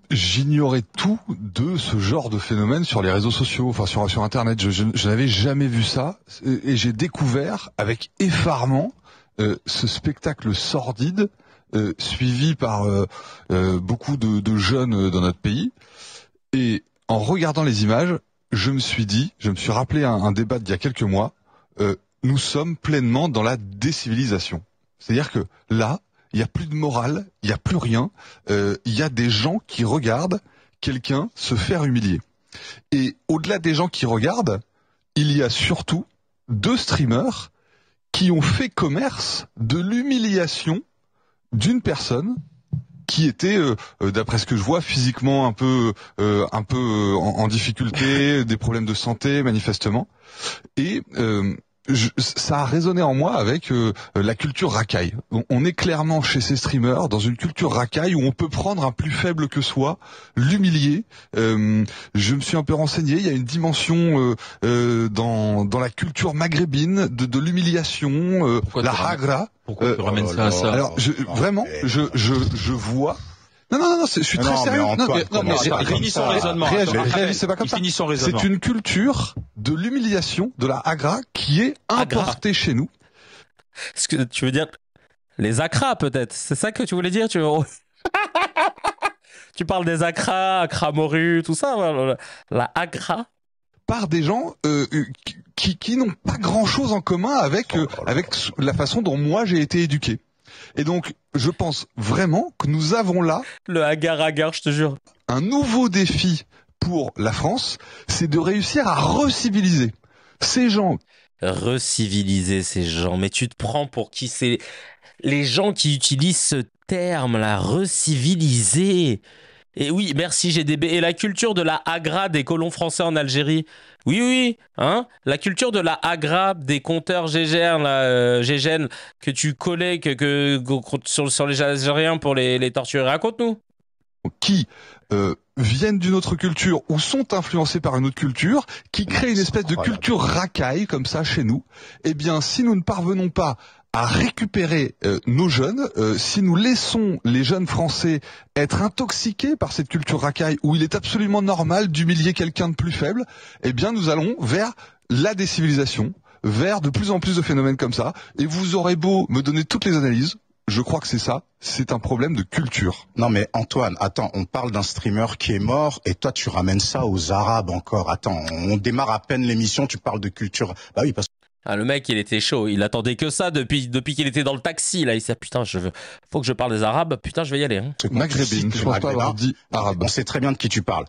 J'ignorais tout de ce genre de phénomène sur les réseaux sociaux, enfin sur Internet. Je n'avais jamais vu ça et j'ai découvert avec effarement ce spectacle sordide suivi par beaucoup de jeunes dans notre pays. Et en regardant les images, je me suis rappelé un débat d'il y a quelques mois. Nous sommes pleinement dans la décivilisation. C'est-à-dire que là, il n'y a plus de morale, il n'y a plus rien. Il y a des gens qui regardent quelqu'un se faire humilier. Et au-delà des gens qui regardent, il y a surtout 2 streamers qui ont fait commerce de l'humiliation d'une personne qui était, d'après ce que je vois, physiquement un peu en difficulté, des problèmes de santé manifestement. Et ça a résonné en moi avec la culture racaille. On est clairement chez ces streamers dans une culture racaille où on peut prendre un plus faible que soi, l'humilier. Je me suis un peu renseigné, il y a une dimension dans la culture maghrébine de l'humiliation, la hagra. Pourquoi tu ramènes ça à ça? Alors je vois. Non, je suis très sérieux. Finissons raisonnement. C'est pas comme ça. C'est une culture de l'humiliation, de la agra, qui est importée chez nous. Est-ce que tu veux dire les acras peut-être? C'est ça que tu voulais dire? Tu parles des acras, morus, tout ça, la agra? Par des gens qui n'ont pas grand-chose en commun avec la façon dont moi j'ai été éduqué. Et donc, je pense vraiment que nous avons là... Le agar-agar, je te jure. Un nouveau défi pour la France, c'est de réussir à reciviliser ces gens. Reciviliser ces gens. Mais tu te prends pour qui? C'est les gens qui utilisent ce terme-là, reciviliser. Et oui, merci GDB. Et la culture de la hagra des colons français en Algérie. Oui, hein. La culture de la hagra des compteurs Gégène que tu collais sur les Algériens pour les torturer. Raconte-nous. Qui viennent d'une autre culture ou sont influencés par une autre culture, qui créent une espèce de culture racaille comme ça chez nous. Eh bien, si nous ne parvenons pas à récupérer nos jeunes, si nous laissons les jeunes Français être intoxiqués par cette culture racaille où il est absolument normal d'humilier quelqu'un de plus faible, eh bien nous allons vers la décivilisation, vers de plus en plus de phénomènes comme ça. Et vous aurez beau me donner toutes les analyses, je crois que c'est ça, c'est un problème de culture. Non mais Antoine, attends, on parle d'un streamer qui est mort et toi tu ramènes ça aux Arabes encore. Attends, on démarre à peine l'émission, tu parles de culture. Bah oui, parce que... Ah, le mec, il était chaud. Il attendait que ça depuis qu'il était dans le taxi. Là, il s'est dit, putain, faut que je parle des Arabes. Putain, je vais y aller. Hein. Maghrébine, je pense pas avoir dit arabe. On sait très bien de qui tu parles.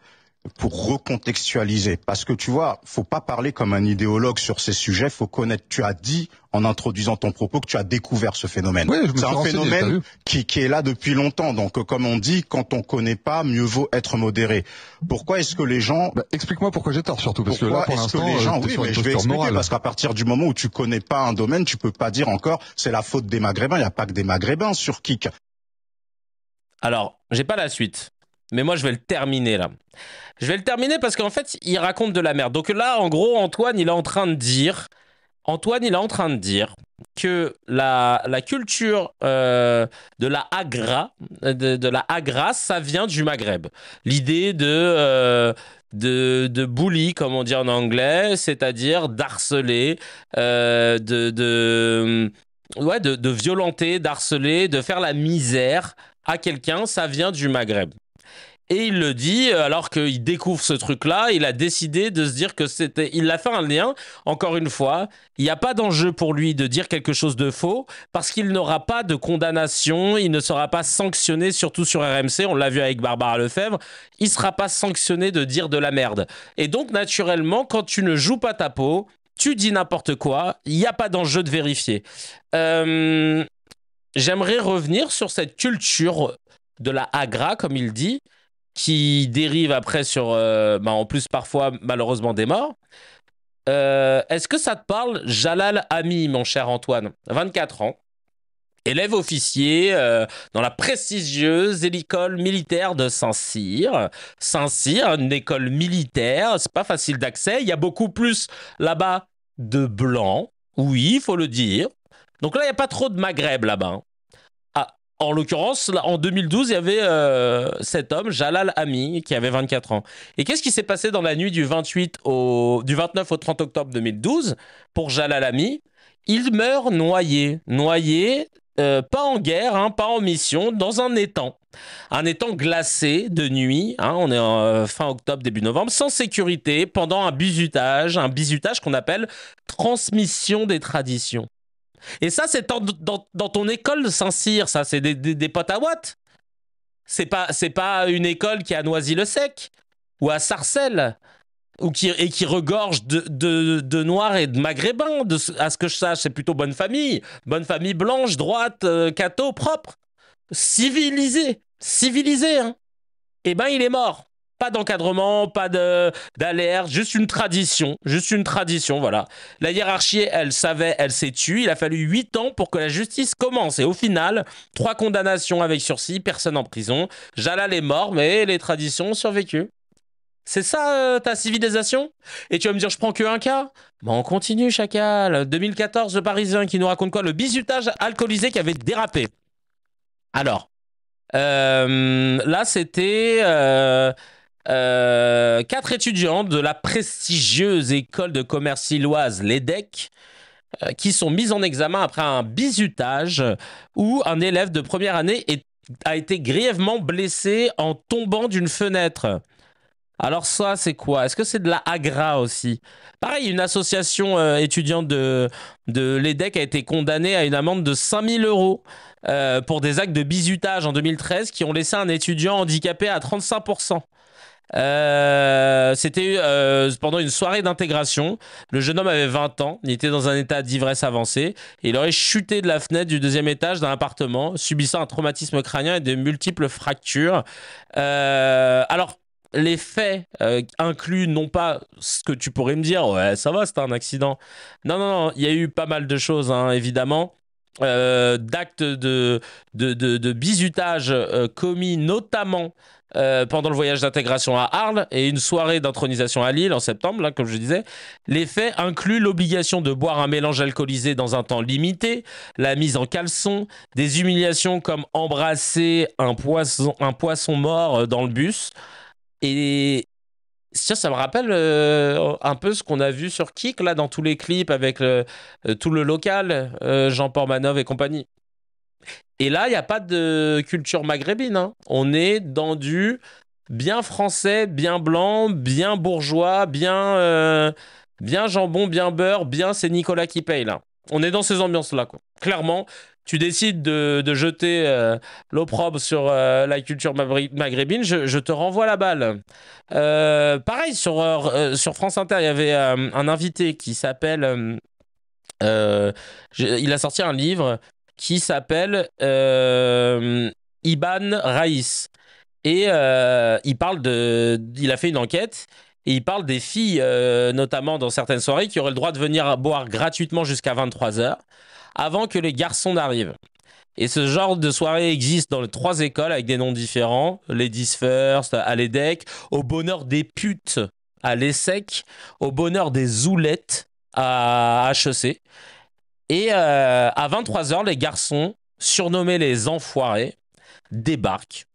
Pour recontextualiser, parce que tu vois, faut pas parler comme un idéologue sur ces sujets, faut connaître. Tu as dit en introduisant ton propos que tu as découvert ce phénomène. Oui, c'est un phénomène qui est là depuis longtemps. Donc, comme on dit, quand on connaît pas, mieux vaut être modéré. Pourquoi est-ce que les gens... explique-moi pourquoi j'ai tort surtout, parce pourquoi que là, pour l'instant, les gens... Oui, mais je vais expliquer, morale. parce qu'à partir du moment où tu connais pas un domaine, tu peux pas dire encore, c'est la faute des Maghrébins. Il n'y a pas que des Maghrébins sur Kik. Alors, j'ai pas la suite. Mais moi, je vais le terminer là. Je vais le terminer parce qu'en fait, il raconte de la merde. Donc là, en gros, Antoine, il est en train de dire que la culture de la agra, ça vient du Maghreb. L'idée de bully, comme on dit en anglais, c'est-à-dire d'harceler, de violenter, d'harceler, de faire la misère à quelqu'un, ça vient du Maghreb. Et il le dit, alors qu'il découvre ce truc-là, il a décidé de se dire que c'était... Il a fait un lien, encore une fois, il n'y a pas d'enjeu pour lui de dire quelque chose de faux, parce qu'il n'aura pas de condamnation, il ne sera pas sanctionné, surtout sur RMC, on l'a vu avec Barbara Lefebvre, il ne sera pas sanctionné de dire de la merde. Et donc, naturellement, quand tu ne joues pas ta peau, tu dis n'importe quoi, il n'y a pas d'enjeu de vérifier. J'aimerais revenir sur cette culture de la agra, comme il dit, qui dérive après sur, en plus parfois malheureusement des morts. Est-ce que ça te parle, Jalal Ami, mon cher Antoine, 24 ans, élève officier dans la prestigieuse école militaire de Saint-Cyr. Saint-Cyr, une école militaire, c'est pas facile d'accès, il y a beaucoup plus là-bas de blancs, oui, il faut le dire. Donc là, il n'y a pas trop de Maghreb là-bas. En l'occurrence, en 2012, il y avait cet homme, Jalal Ami, qui avait 24 ans. Et qu'est-ce qui s'est passé dans la nuit du 29 au 30 octobre 2012 pour Jalal Ami? Il meurt noyé. Noyé, pas en guerre, hein, pas en mission, dans un étang. Un étang glacé de nuit, hein, on est en fin octobre, début novembre, sans sécurité, pendant un bizutage qu'on appelle transmission des traditions. Et ça, c'est dans ton école de Saint-Cyr, ça, c'est des potes à Watt. C'est pas une école qui est à Noisy-le-Sec ou à Sarcelles et qui regorge de Noirs et de Maghrébins, à ce que je sache. C'est plutôt bonne famille blanche, droite, catho, propre, civilisé, hein. Eh ben, il est mort. Pas d'encadrement, pas d'alerte, juste une tradition, voilà. La hiérarchie, elle s'est tue, il a fallu 8 ans pour que la justice commence. Et au final, 3 condamnations avec sursis, personne en prison. Jalal est mort, mais les traditions ont survécu. C'est ça ta civilisation? Et tu vas me dire, je prends que un cas? Bon, on continue, chacal. 2014, le Parisien qui nous raconte quoi? Le bizutage alcoolisé qui avait dérapé. Alors, là, c'était... 4 étudiants de la prestigieuse école de commerce lilloise, l'EDEC, qui sont mis en examen après un bizutage où un élève de première année a été grièvement blessé en tombant d'une fenêtre. Alors ça, c'est quoi? Est-ce que c'est de la agra aussi? Pareil, une association étudiante de l'EDEC a été condamnée à une amende de 5 000 € pour des actes de bizutage en 2013 qui ont laissé un étudiant handicapé à 35%. C'était pendant une soirée d'intégration. Le jeune homme avait 20 ans, il était dans un état d'ivresse avancé et il aurait chuté de la fenêtre du 2e étage d'un appartement, subissant un traumatisme crânien et de multiples fractures. Alors, les faits incluent non pas ce que tu pourrais me dire, ouais, ça va, c'était un accident. Non, il y a eu pas mal de choses, hein, évidemment. D'actes de bizutage commis notamment pendant le voyage d'intégration à Arles et une soirée d'intronisation à Lille en septembre, là, comme je disais. Les faits incluent l'obligation de boire un mélange alcoolisé dans un temps limité, la mise en caleçon, des humiliations comme embrasser un poisson mort dans le bus. Et ça me rappelle un peu ce qu'on a vu sur Kik, là, dans tous les clips avec tout le local, Jean-Paul Manov et compagnie. Et là, il n'y a pas de culture maghrébine, hein. On est dans du bien français, bien blanc, bien bourgeois, bien jambon, bien beurre, bien c'est Nicolas qui paye, là. On est dans ces ambiances-là, quoi. Clairement, tu décides de jeter l'opprobre sur la culture maghrébine, je te renvoie la balle. Pareil, sur France Inter, il y avait un invité qui s'appelle... il a sorti un livre qui s'appelle Iban Raïs. Et il a fait une enquête et il parle des filles, notamment dans certaines soirées, qui auraient le droit de venir boire gratuitement jusqu'à 23h avant que les garçons n'arrivent. Et ce genre de soirée existe dans les 3 écoles avec des noms différents. Ladies First à l'EDEC, au bonheur des putes à l'ESSEC, au bonheur des zoulettes à HEC. Et à 23h, les garçons, surnommés les enfoirés, débarquent.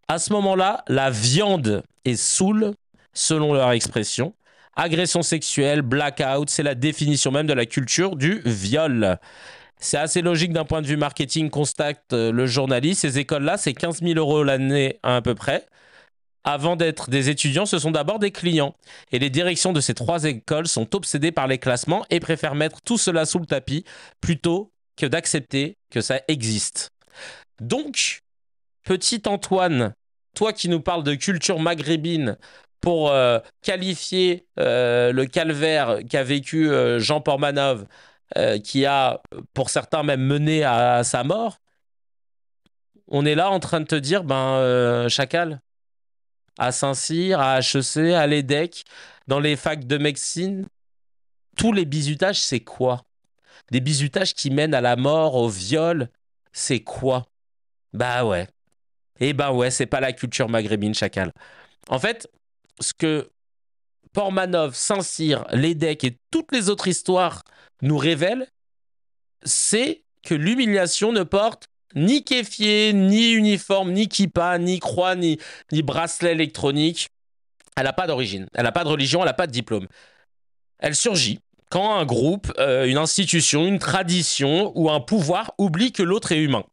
À ce moment-là, la viande est saoule, selon leur expression. Agression sexuelle, blackout, c'est la définition même de la culture du viol. C'est assez logique d'un point de vue marketing, constate le journaliste. Ces écoles-là, c'est 15 000 € l'année à peu près. Avant d'être des étudiants, ce sont d'abord des clients. Et les directions de ces 3 écoles sont obsédées par les classements et préfèrent mettre tout cela sous le tapis plutôt que d'accepter que ça existe. Donc, petit Antoine, toi qui nous parles de culture maghrébine pour qualifier le calvaire qu'a vécu Jean Portmanov, qui a, pour certains, même mené à sa mort, on est là en train de te dire, chacal, à Saint-Cyr, à HEC, à l'EDEC, dans les facs de médecine, tous les bizutages, c'est quoi? Des bizutages qui mènent à la mort, au viol, c'est quoi? Bah ouais. Eh ben ouais, c'est pas la culture maghrébine, chacal. En fait, ce que Portmanov, Saint-Cyr, l'EDEC et toutes les autres histoires nous révèlent, c'est que l'humiliation ne porte ni kéfier, ni uniforme, ni kippa, ni croix, ni bracelet électronique. Elle n'a pas d'origine, elle n'a pas de religion, elle n'a pas de diplôme. Elle surgit quand un groupe, une institution, une tradition ou un pouvoir oublie que l'autre est humain.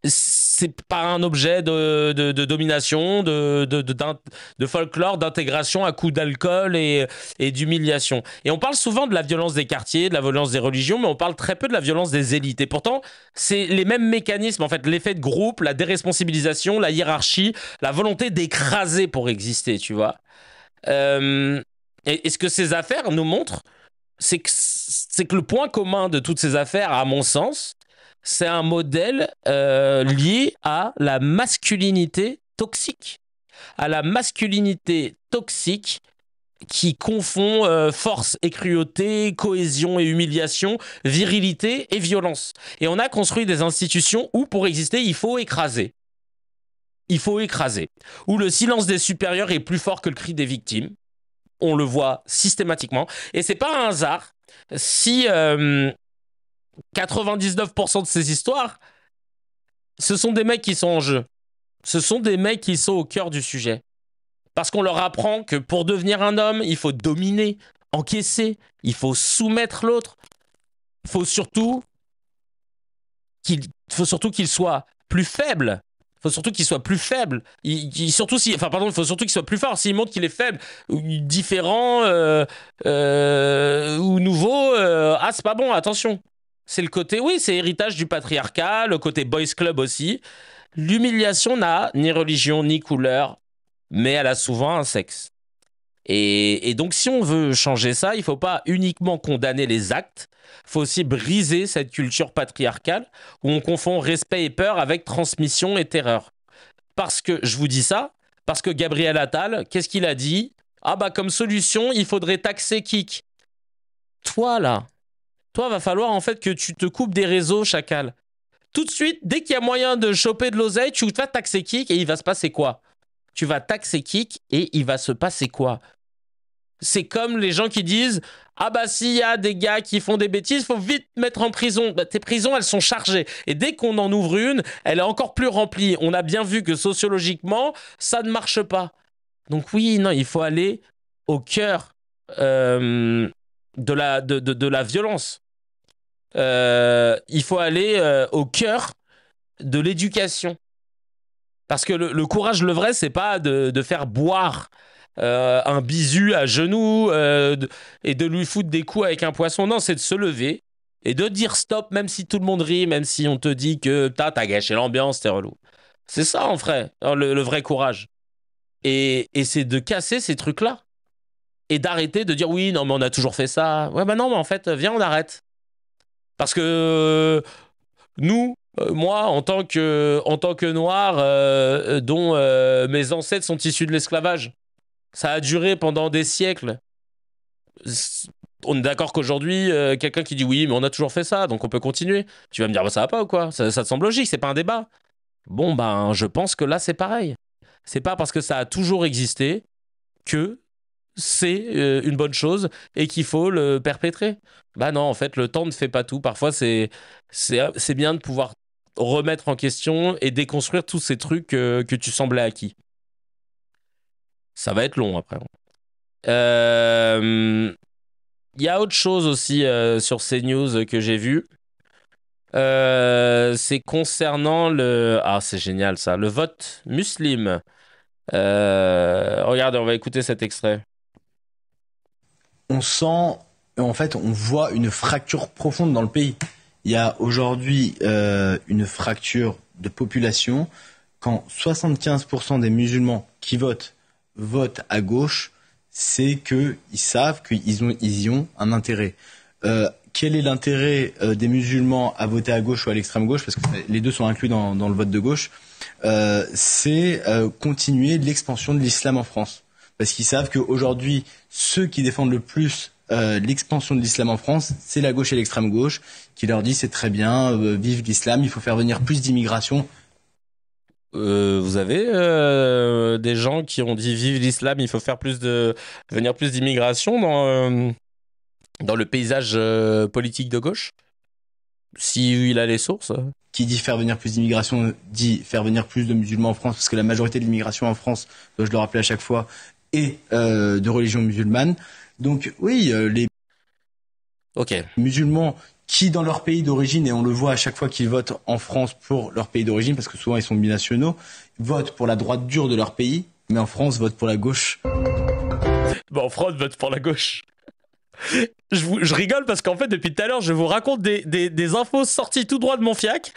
C'est pas un objet de domination, de folklore, d'intégration à coups d'alcool et d'humiliation. Et on parle souvent de la violence des quartiers, de la violence des religions, mais on parle très peu de la violence des élites. Et pourtant, c'est les mêmes mécanismes, en fait, l'effet de groupe, la déresponsabilisation, la hiérarchie, la volonté d'écraser pour exister, tu vois. Et ce que ces affaires nous montrent, c'est que le point commun de toutes ces affaires, à mon sens, c'est un modèle lié à la masculinité toxique. À la masculinité toxique qui confond force et cruauté, cohésion et humiliation, virilité et violence. Et on a construit des institutions où, pour exister, il faut écraser. Il faut écraser. Où le silence des supérieurs est plus fort que le cri des victimes. On le voit systématiquement. Et c'est pas un hasard si 99% de ces histoires, ce sont des mecs qui sont en jeu. Ce sont des mecs qui sont au cœur du sujet. Parce qu'on leur apprend que pour devenir un homme, il faut dominer, encaisser, il faut soumettre l'autre. Il faut surtout qu'il soit plus faible. Il faut surtout qu'il soit plus faible. Il faut surtout qu'il soit plus fort. S'il montre qu'il est faible, ou différent, ou nouveau, c'est pas bon, attention. C'est le côté, oui, c'est héritage du patriarcat, le côté boys club aussi. L'humiliation n'a ni religion ni couleur, mais elle a souvent un sexe. Et donc, si on veut changer ça, il ne faut pas uniquement condamner les actes, il faut aussi briser cette culture patriarcale où on confond respect et peur avec transmission et terreur. Parce que, je vous dis ça, parce que Gabriel Attal, qu'est-ce qu'il a dit? Comme solution, il faudrait taxer Kik. Toi, va falloir en fait que tu te coupes des réseaux, chacal. Tout de suite, dès qu'il y a moyen de choper de l'oseille, tu vas taxer Kik et il va se passer quoi? Tu vas taxer Kik et il va se passer quoi? C'est comme les gens qui disent s'il y a des gars qui font des bêtises, il faut vite mettre en prison. Tes prisons, elles sont chargées. Et dès qu'on en ouvre une, elle est encore plus remplie. On a bien vu que sociologiquement, ça ne marche pas. Donc oui, non, il faut aller au cœur de la violence. Il faut aller au cœur de l'éducation. Parce que le courage, le vrai, c'est pas de faire boire un bisu à genoux et de lui foutre des coups avec un poisson. Non, c'est de se lever et de dire stop, même si tout le monde rit, même si on te dit que t'as gâché l'ambiance, t'es relou. C'est ça, en vrai, le vrai courage. Et c'est de casser ces trucs-là. Et d'arrêter de dire oui, non, mais on a toujours fait ça. Ouais, non, mais en fait, viens, on arrête. Parce que nous, moi, en tant que noir, dont mes ancêtres sont issus de l'esclavage, ça a duré pendant des siècles. on est d'accord qu'aujourd'hui, quelqu'un qui dit oui, mais on a toujours fait ça, donc on peut continuer. Tu vas me dire, bah, ça va pas ou quoi? Ça te semble logique, c'est pas un débat. Bon, ben, je pense que là, c'est pareil. C'est pas parce que ça a toujours existé que c'est une bonne chose et qu'il faut le perpétrer. Bah non, en fait, le temps ne fait pas tout. Parfois, c'est bien de pouvoir remettre en question et déconstruire tous ces trucs que tu semblais acquis. Ça va être long après. Il y a autre chose aussi sur CNews que j'ai vu. C'est concernant le... Ah, c'est génial ça. Le vote musulman. Regardez, on va écouter cet extrait. On sent, en fait, on voit une fracture profonde dans le pays. Il y a aujourd'hui une fracture de population. Quand 75% des musulmans qui votent à gauche, c'est qu'ils savent qu'ils y ont un intérêt. Quel est l'intérêt des musulmans à voter à gauche ou à l'extrême gauche, parce que les deux sont inclus dans le vote de gauche, c'est continuer l'expansion de l'islam en France. Parce qu'ils savent qu'aujourd'hui, ceux qui défendent le plus l'expansion de l'islam en France, c'est la gauche et l'extrême gauche, qui leur dit c'est très bien, vive l'islam, il faut faire venir plus d'immigration. Vous avez des gens qui ont dit vive l'islam, il faut faire venir plus d'immigration dans le paysage politique de gauche? Si il a les sources. Qui dit faire venir plus d'immigration, dit faire venir plus de musulmans en France, parce que la majorité de l'immigration en France, dois-je le rappeler à chaque fois, est de religion musulmane. Donc oui, les musulmans qui dans leur pays d'origine, et on le voit à chaque fois qu'ils votent en France pour leur pays d'origine, parce que souvent ils sont binationaux, votent pour la droite dure de leur pays, mais en France votent pour la gauche. Bon, en France vote pour la gauche. Je rigole parce qu'en fait depuis tout à l'heure je vous raconte des infos sorties tout droit de mon fiac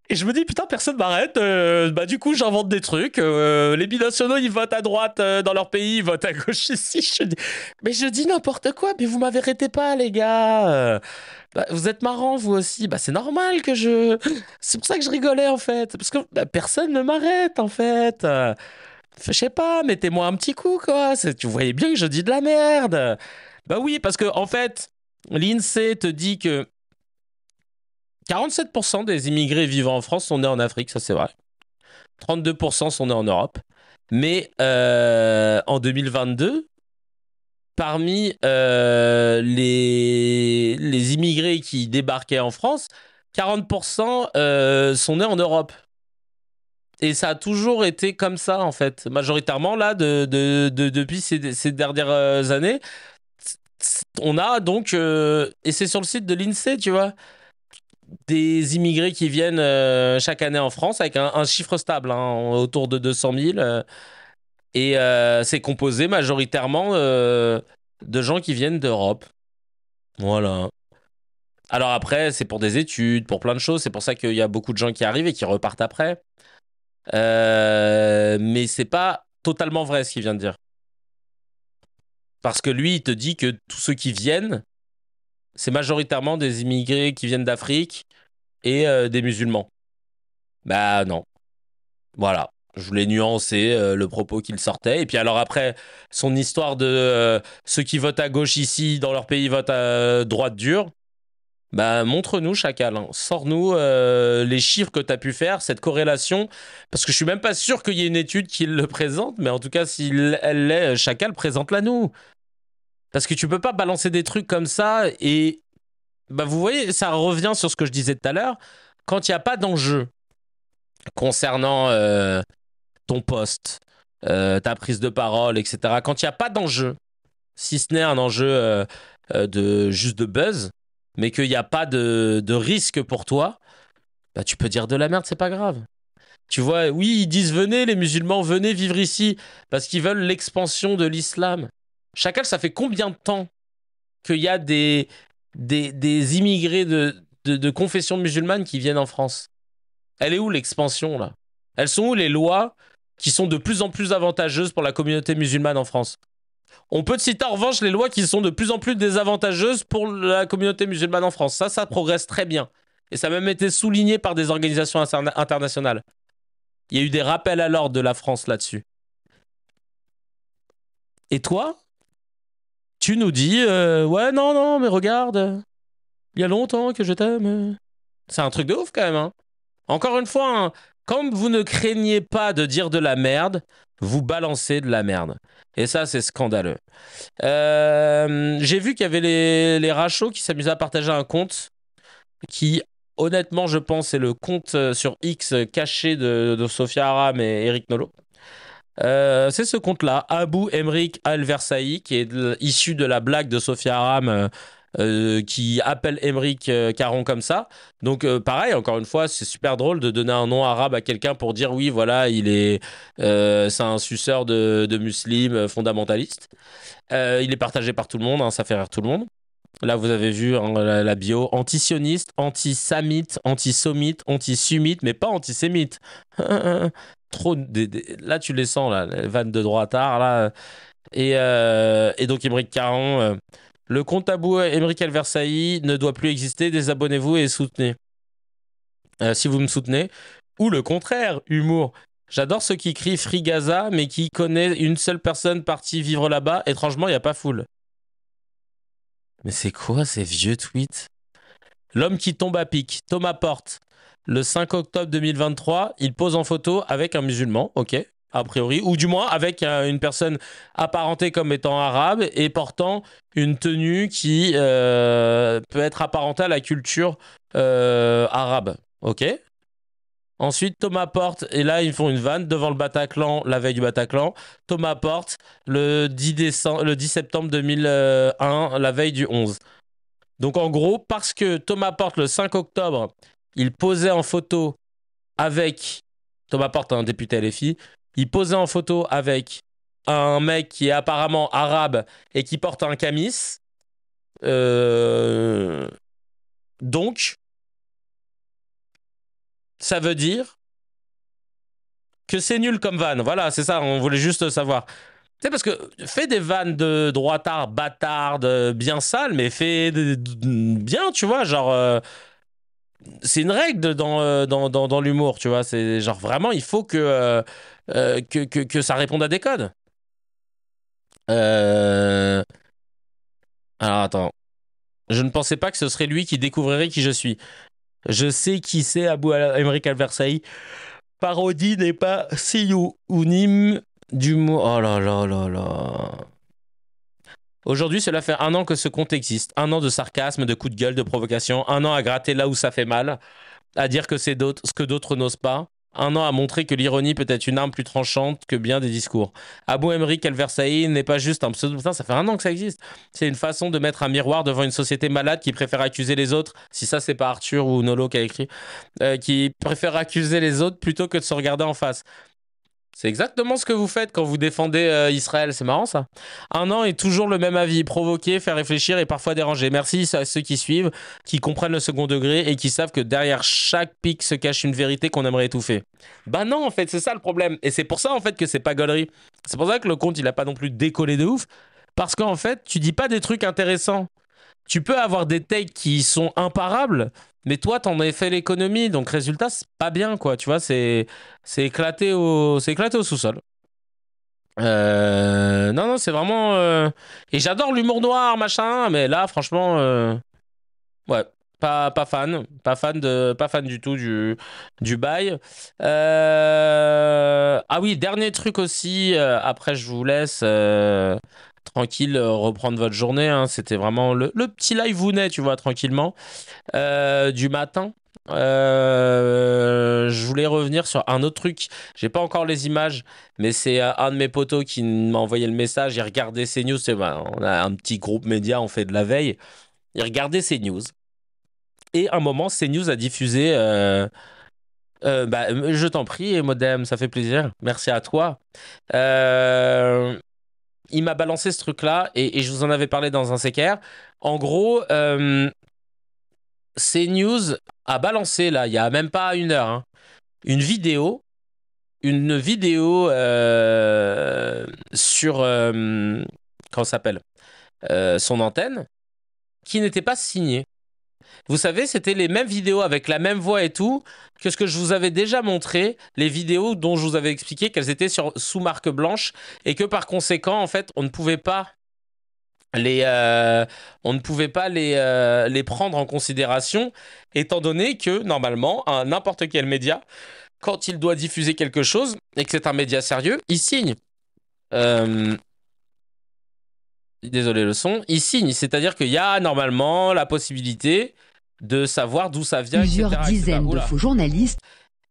et je me dis putain personne m'arrête, bah du coup j'invente des trucs, les binationaux ils votent à droite dans leur pays, ils votent à gauche ici, je dis n'importe quoi, mais vous m'arrêtez pas les gars, bah, vous êtes marrants vous aussi, bah c'est normal que c'est pour ça que je rigolais en fait, parce que bah, personne ne m'arrête en fait, je sais pas, mettez-moi un petit coup quoi, vous voyez bien que je dis de la merde. Bah oui, parce que en fait, l'INSEE te dit que 47% des immigrés vivant en France sont nés en Afrique, ça c'est vrai. 32% sont nés en Europe. Mais en 2022, parmi les immigrés qui débarquaient en France, 40% sont nés en Europe. Et ça a toujours été comme ça, en fait. Majoritairement, là, depuis ces dernières années, on a donc, et c'est sur le site de l'INSEE, tu vois, des immigrés qui viennent chaque année en France avec un chiffre stable, hein, autour de 200 000. Et c'est composé majoritairement de gens qui viennent d'Europe. Voilà. Alors après, c'est pour des études, pour plein de choses. C'est pour ça qu'il y a beaucoup de gens qui arrivent et qui repartent après. Mais c'est pas totalement vrai ce qu'il vient de dire. Parce que lui, il te dit que tous ceux qui viennent, c'est majoritairement des immigrés qui viennent d'Afrique et des musulmans. Bah non. Voilà. Je voulais nuancer le propos qu'il sortait. Et puis alors après, son histoire de ceux qui votent à gauche ici, dans leur pays, votent à droite dure. Bah montre-nous, Chacal. Hein. Sors-nous les chiffres que tu as pu faire, cette corrélation. Parce que je suis même pas sûr qu'il y ait une étude qui le présente. Mais en tout cas, si elle l'est, Chacal, présente-la nous. Parce que tu peux pas balancer des trucs comme ça et... Bah vous voyez, ça revient sur ce que je disais tout à l'heure. Quand il n'y a pas d'enjeu concernant ton poste, ta prise de parole, etc. Quand il n'y a pas d'enjeu, si ce n'est un enjeu juste de buzz, mais qu'il n'y a pas de risque pour toi, bah tu peux dire de la merde, c'est pas grave. Tu vois, oui, ils disent venez les musulmans, venez vivre ici, parce qu'ils veulent l'expansion de l'islam. Chacal, ça fait combien de temps qu'il y a des immigrés de confession musulmane qui viennent en France? Elle est où l'expansion, là? Elles sont où les lois qui sont de plus en plus avantageuses pour la communauté musulmane en France? On peut citer en revanche les lois qui sont de plus en plus désavantageuses pour la communauté musulmane en France. Ça progresse très bien. Et ça a même été souligné par des organisations internationales. Il y a eu des rappels à l'ordre de la France là-dessus. Et toi, tu nous dis ouais, non, mais regarde, il y a longtemps que je t'aime. C'est un truc de ouf quand même. Hein. Encore une fois, hein, quand vous ne craignez pas de dire de la merde, vous balancez de la merde. Et ça, c'est scandaleux. J'ai vu qu'il y avait les rachos qui s'amusaient à partager un compte qui, honnêtement, je pense, c'est le compte sur X caché de Sophia Aram et Eric Nolot. C'est ce compte-là, Abou Emric Al-Versailly, qui est issu de la blague de Sophia Aram qui appelle Emric Caron comme ça. Donc pareil, encore une fois, c'est super drôle de donner un nom arabe à quelqu'un pour dire oui, voilà, c'est un suceur de musulmans fondamentalistes. Il est partagé par tout le monde, hein, ça fait rire tout le monde. Là, vous avez vu hein, la bio antisioniste, anti-samite, anti-somite, anti-sumite, mais pas antisémite. Trop là, tu les sens, là, les vannes de droitard, là. Et donc, Emric Caron, le compte Abou Emric Al-Versailly ne doit plus exister. Désabonnez-vous et soutenez. Si vous me soutenez. Ou le contraire, humour. J'adore ceux qui crient Free Gaza, mais qui connaît une seule personne partie vivre là-bas. Étrangement, il n'y a pas foule. Mais c'est quoi ces vieux tweets? L'homme qui tombe à pic, Thomas Porte. Le 5 octobre 2023, il pose en photo avec un musulman, ok, a priori, ou du moins avec une personne apparentée comme étant arabe et portant une tenue qui peut être apparentée à la culture arabe, ok. Ensuite, Thomas Porte, et là, ils font une vanne devant le Bataclan, la veille du Bataclan. Thomas Porte, le 10 septembre 2001, la veille du 11. Donc, en gros, parce que Thomas Porte, le 5 octobre, il posait en photo avec... Thomas Porte, un député LFI. Il posait en photo avec un mec qui est apparemment arabe et qui porte un camis. Donc... ça veut dire que c'est nul comme vanne. Voilà, c'est ça, on voulait juste savoir. Tu sais, parce que fais des vannes de droitard, bâtarde, bien sales, mais fais bien, tu vois, genre... c'est une règle dans l'humour, tu vois. C'est genre vraiment, il faut que ça réponde à des codes. Alors, attends. Je ne pensais pas que ce serait lui qui découvrirait qui je suis. Je sais qui c'est Abou Emric Al-Versailly. Parodie n'est pas synonyme du mot. Oh là là là là. Aujourd'hui, cela fait 1 an que ce compte existe. 1 an de sarcasme, de coups de gueule, de provocation. 1 an à gratter là où ça fait mal. À dire que c'est ce que d'autres n'osent pas. 1 an à montrer que l'ironie peut être une arme plus tranchante que bien des discours. Abou Emric Al-Versailly n'est pas juste un pseudo. Putain, ça fait 1 an que ça existe. C'est une façon de mettre un miroir devant une société malade qui préfère accuser les autres. Si ça, c'est pas Arthur ou Nolo qui a écrit. Qui préfère accuser les autres plutôt que de se regarder en face. C'est exactement ce que vous faites quand vous défendez Israël. C'est marrant, ça. 1 an et toujours le même avis. Provoquer, faire réfléchir et parfois déranger. Merci à ceux qui suivent, qui comprennent le second degré et qui savent que derrière chaque pic se cache une vérité qu'on aimerait étouffer. Bah non, en fait, c'est ça le problème. Et c'est pour ça, en fait, que c'est pas gaulerie. C'est pour ça que le compte, il a pas non plus décollé de ouf. Parce qu'en fait, tu dis pas des trucs intéressants. Tu peux avoir des takes qui sont imparables, mais toi, t'en as fait l'économie, donc résultat, c'est pas bien, quoi. Tu vois, c'est éclaté au sous-sol. Non, c'est vraiment... Et j'adore l'humour noir, machin, mais là, franchement, ouais, pas fan. Pas fan du tout du bail. Ah oui, dernier truc aussi, après je vous laisse... tranquille, reprendre votre journée. Hein. C'était vraiment le petit live vous naît, tu vois, tranquillement, du matin. Je voulais revenir sur un autre truc. J'ai pas encore les images, mais c'est un de mes potos qui m'a envoyé le message. Il regardait CNews. On a un petit groupe média, on fait de la veille. Il regardait CNews. Et à un moment, CNews a diffusé... je t'en prie, Modem, ça fait plaisir. Merci à toi. Il m'a balancé ce truc-là et je vous en avais parlé dans un CKR. En gros, CNews a balancé, là, il y a même pas 1 heure, hein, une vidéo sur, comment ça s'appelle, son antenne, qui n'était pas signée. Vous savez, c'était les mêmes vidéos avec la même voix et tout que ce que je vous avais déjà montré, les vidéos dont je vous avais expliqué qu'elles étaient sous marque blanche et que par conséquent, en fait, on ne pouvait pas on ne pouvait pas les prendre en considération, étant donné que, normalement, n'importe quel média, quand il doit diffuser quelque chose, et que c'est un média sérieux, il signe. Désolé le son. Il signe, c'est-à-dire qu'il y a normalement la possibilité de savoir d'où ça vient, Plusieurs etc., dizaines de faux journalistes.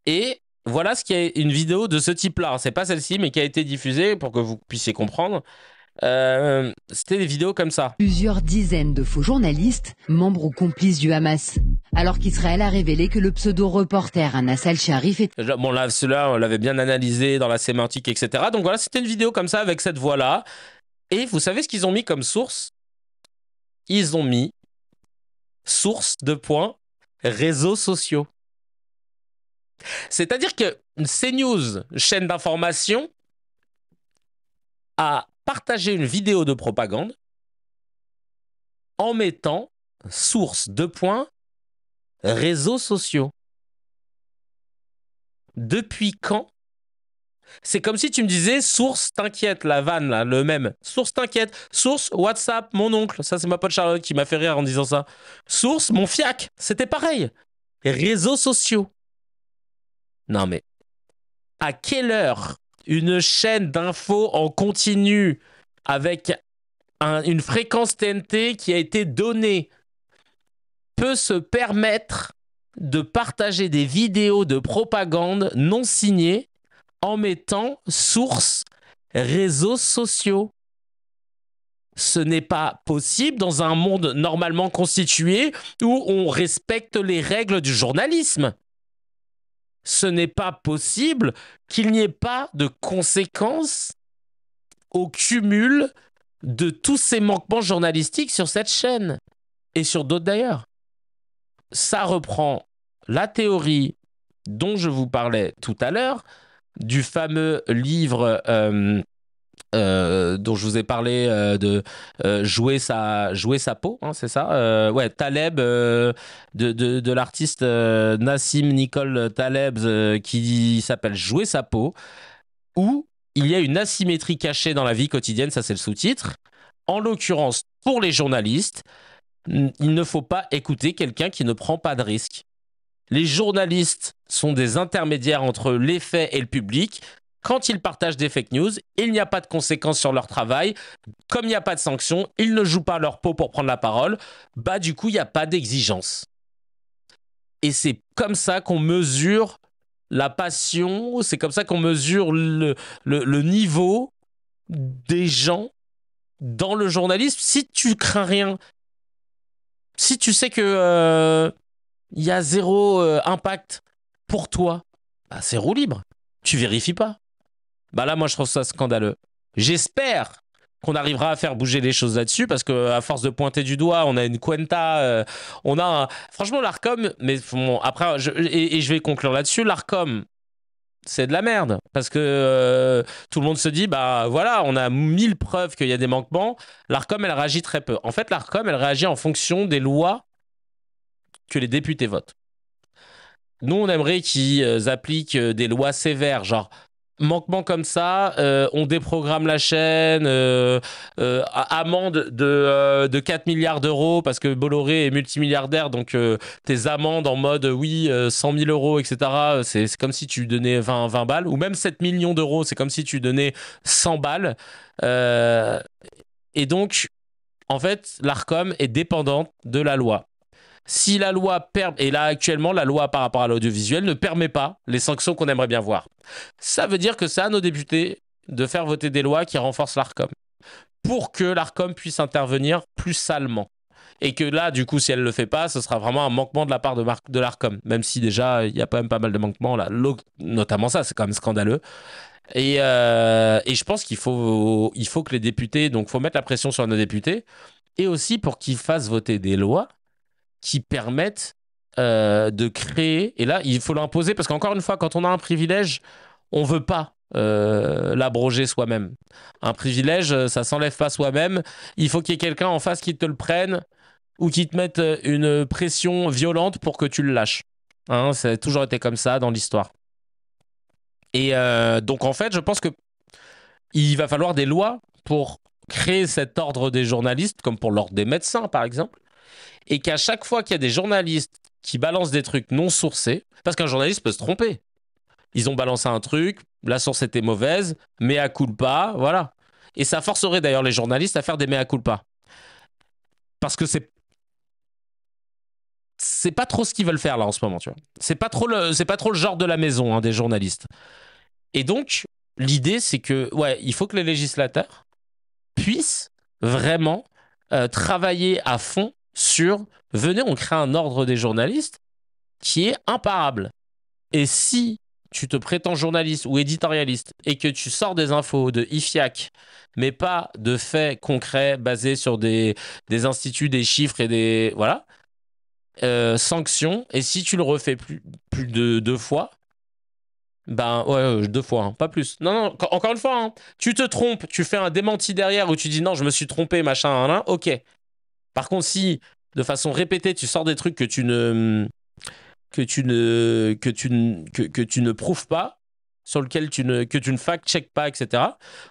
Et voilà ce qui est une vidéo de ce type-là. C'est pas celle-ci, mais qui a été diffusée pour que vous puissiez comprendre. C'était des vidéos comme ça. Plusieurs dizaines de faux journalistes, membres ou complices du Hamas. Alors qu'Israël a révélé que le pseudo-reporter Anas Al-Sharif est... Bon, là, cela, on l'avait bien analysé dans la sémantique, etc. Donc voilà, c'était une vidéo comme ça, avec cette voix-là. Et vous savez ce qu'ils ont mis comme source? Ils ont mis source de points réseaux sociaux. C'est-à-dire que CNews, chaîne d'information, a partagé une vidéo de propagande en mettant source de points réseaux sociaux. Depuis quand? C'est comme si tu me disais source t'inquiète, la vanne là, le même. Source t'inquiète, source WhatsApp, mon oncle. Ça c'est ma pote Charlotte qui m'a fait rire en disant ça. Source mon fiac, c'était pareil. Réseaux sociaux. Non mais à quelle heure une chaîne d'infos en continu avec une fréquence TNT qui a été donnée peut se permettre de partager des vidéos de propagande non signées en mettant source réseaux sociaux? Ce n'est pas possible dans un monde normalement constitué où on respecte les règles du journalisme. Ce n'est pas possible qu'il n'y ait pas de conséquences au cumul de tous ces manquements journalistiques sur cette chaîne et sur d'autres d'ailleurs. Ça reprend la théorie dont je vous parlais tout à l'heure, du fameux livre dont je vous ai parlé de jouer sa peau, hein, c'est ça, ouais, Taleb, de l'artiste Nassim Nicole Taleb, qui s'appelle Jouer sa peau, où il y a une asymétrie cachée dans la vie quotidienne, ça c'est le sous-titre. En l'occurrence, pour les journalistes, il ne faut pas écouter quelqu'un qui ne prend pas de risque. Les journalistes sont des intermédiaires entre les faits et le public. Quand ils partagent des fake news, il n'y a pas de conséquences sur leur travail. Comme il n'y a pas de sanctions, ils ne jouent pas leur peau pour prendre la parole. Bah du coup, il n'y a pas d'exigence. Et c'est comme ça qu'on mesure la passion, c'est comme ça qu'on mesure le niveau des gens dans le journalisme. Si tu crains rien, si tu sais que y a zéro impact pour toi, bah c'est roue libre. Tu vérifies pas. Bah là, moi, je trouve ça scandaleux. J'espère qu'on arrivera à faire bouger les choses là-dessus, parce qu'à force de pointer du doigt, on a une Cuenta, franchement, l'Arcom, mais bon, après, je vais conclure là-dessus, l'Arcom, c'est de la merde, parce que tout le monde se dit, bah voilà, on a 1000 preuves qu'il y a des manquements, l'Arcom, elle réagit très peu. En fait, l'Arcom, elle réagit en fonction des lois que les députés votent. Nous, on aimerait qu'ils appliquent des lois sévères, genre manquement comme ça, on déprogramme la chaîne, amende de 4 milliards d'euros parce que Bolloré est multimilliardaire, donc tes amendes en mode 100 000 euros, etc. C'est comme si tu donnais 20 balles, ou même 7 millions d'euros, c'est comme si tu donnais 100 balles. Et donc, en fait, l'Arcom est dépendante de la loi. Si la loi et là actuellement la loi par rapport à l'audiovisuel ne permet pas les sanctions qu'on aimerait bien voir, ça veut dire que c'est à nos députés de faire voter des lois qui renforcent l'Arcom pour que l'Arcom puisse intervenir plus salement, et que là du coup si elle le fait pas, ce sera vraiment un manquement de la part de l'Arcom, même si déjà il y a quand même pas mal de manquements là, notamment ça, c'est quand même scandaleux. Et je pense qu'il faut que les députés, donc faut mettre la pression sur nos députés, et aussi pour qu'ils fassent voter des lois qui permettent de créer, et là il faut l'imposer, parce qu'encore une fois, quand on a un privilège, on veut pas l'abroger soi-même. Un privilège, ça s'enlève pas soi-même, il faut qu'il y ait quelqu'un en face qui te le prenne, ou qui te mette une pression violente pour que tu le lâches. Hein, ça a toujours été comme ça dans l'histoire. Et donc en fait, je pense que il va falloir des lois pour créer cet ordre des journalistes, comme pour l'ordre des médecins, par exemple, et qu'à chaque fois qu'il y a des journalistes qui balancent des trucs non sourcés, parce qu'un journaliste peut se tromper. Ils ont balancé un truc, la source était mauvaise, mea culpa, voilà. Et ça forcerait d'ailleurs les journalistes à faire des mea culpa. Parce que c'est pas trop ce qu'ils veulent faire là en ce moment, tu vois. C'est pas trop le genre de la maison, hein, des journalistes. Et donc, l'idée, c'est que, ouais, il faut que les législateurs puissent vraiment travailler à fond sur, venez, on crée un ordre des journalistes qui est imparable. Et si tu te prétends journaliste ou éditorialiste et que tu sors des infos de IFIAC, mais pas de faits concrets basés sur des instituts, des chiffres et des... Voilà. Sanctions. Et si tu le refais plus de 2 fois, ben ouais, 2 fois, hein, pas plus. Non, encore une fois, hein, tu te trompes, tu fais un démenti derrière où tu dis non, je me suis trompé, machin, ok. Par contre, si de façon répétée, tu sors des trucs que tu ne prouves pas, sur lequel que tu ne fact-check pas, etc.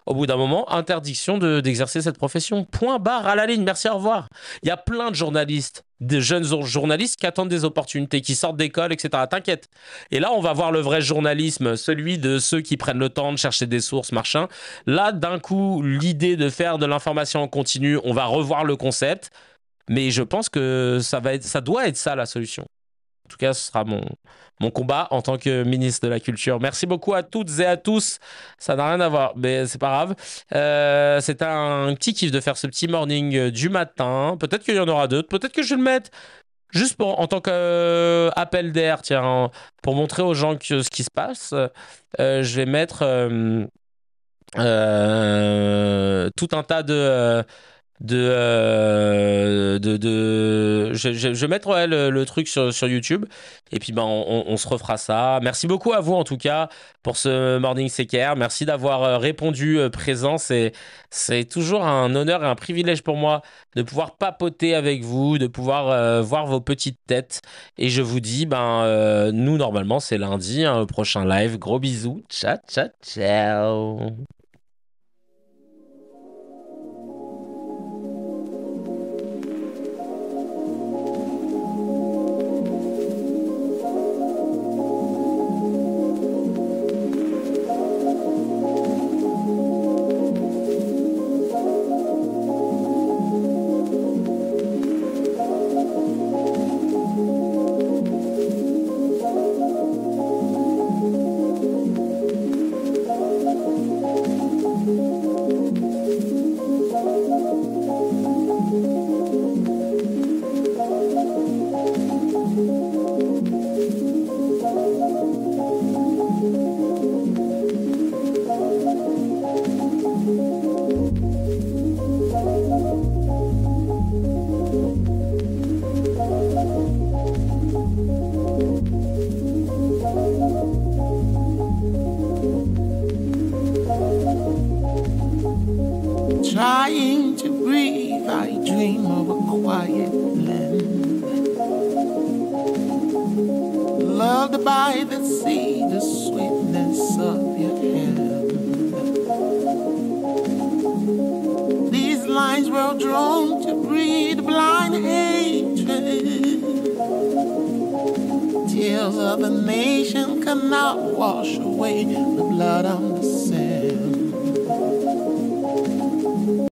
Au bout d'un moment, interdiction d'exercer cette profession. Point barre à la ligne. Merci, au revoir. Il y a plein de journalistes, de jeunes journalistes qui attendent des opportunités, qui sortent d'école, etc. T'inquiète. Et là, on va voir le vrai journalisme, celui de ceux qui prennent le temps de chercher des sources, machin. Là, d'un coup, l'idée de faire de l'information en continu, on va revoir le concept. Mais je pense que ça doit être ça la solution. En tout cas, ce sera mon combat en tant que ministre de la Culture. Merci beaucoup à toutes et à tous. Ça n'a rien à voir, mais c'est pas grave. C'est un petit kiff de faire ce petit morning du matin. Peut-être qu'il y en aura d'autres. Peut-être que je vais le mettre juste en tant qu'appel d'air, tiens, pour montrer aux gens ce qui se passe. Je vais mettre tout un tas je vais mettre le truc sur YouTube et puis ben on se refera ça. Merci beaucoup à vous en tout cas pour ce Morning CKR. Merci d'avoir répondu présent. C'est toujours un honneur et un privilège pour moi de pouvoir papoter avec vous, de pouvoir voir vos petites têtes. Et je vous dis, nous normalement c'est lundi, hein, le prochain live. Gros bisous. Ciao, ciao, ciao. Trying to breathe, I dream of a quiet land, loved by the sea, the sweetness of your hand. These lines were drawn to breed blind hatred. Tears of a nation cannot wash away the blood on the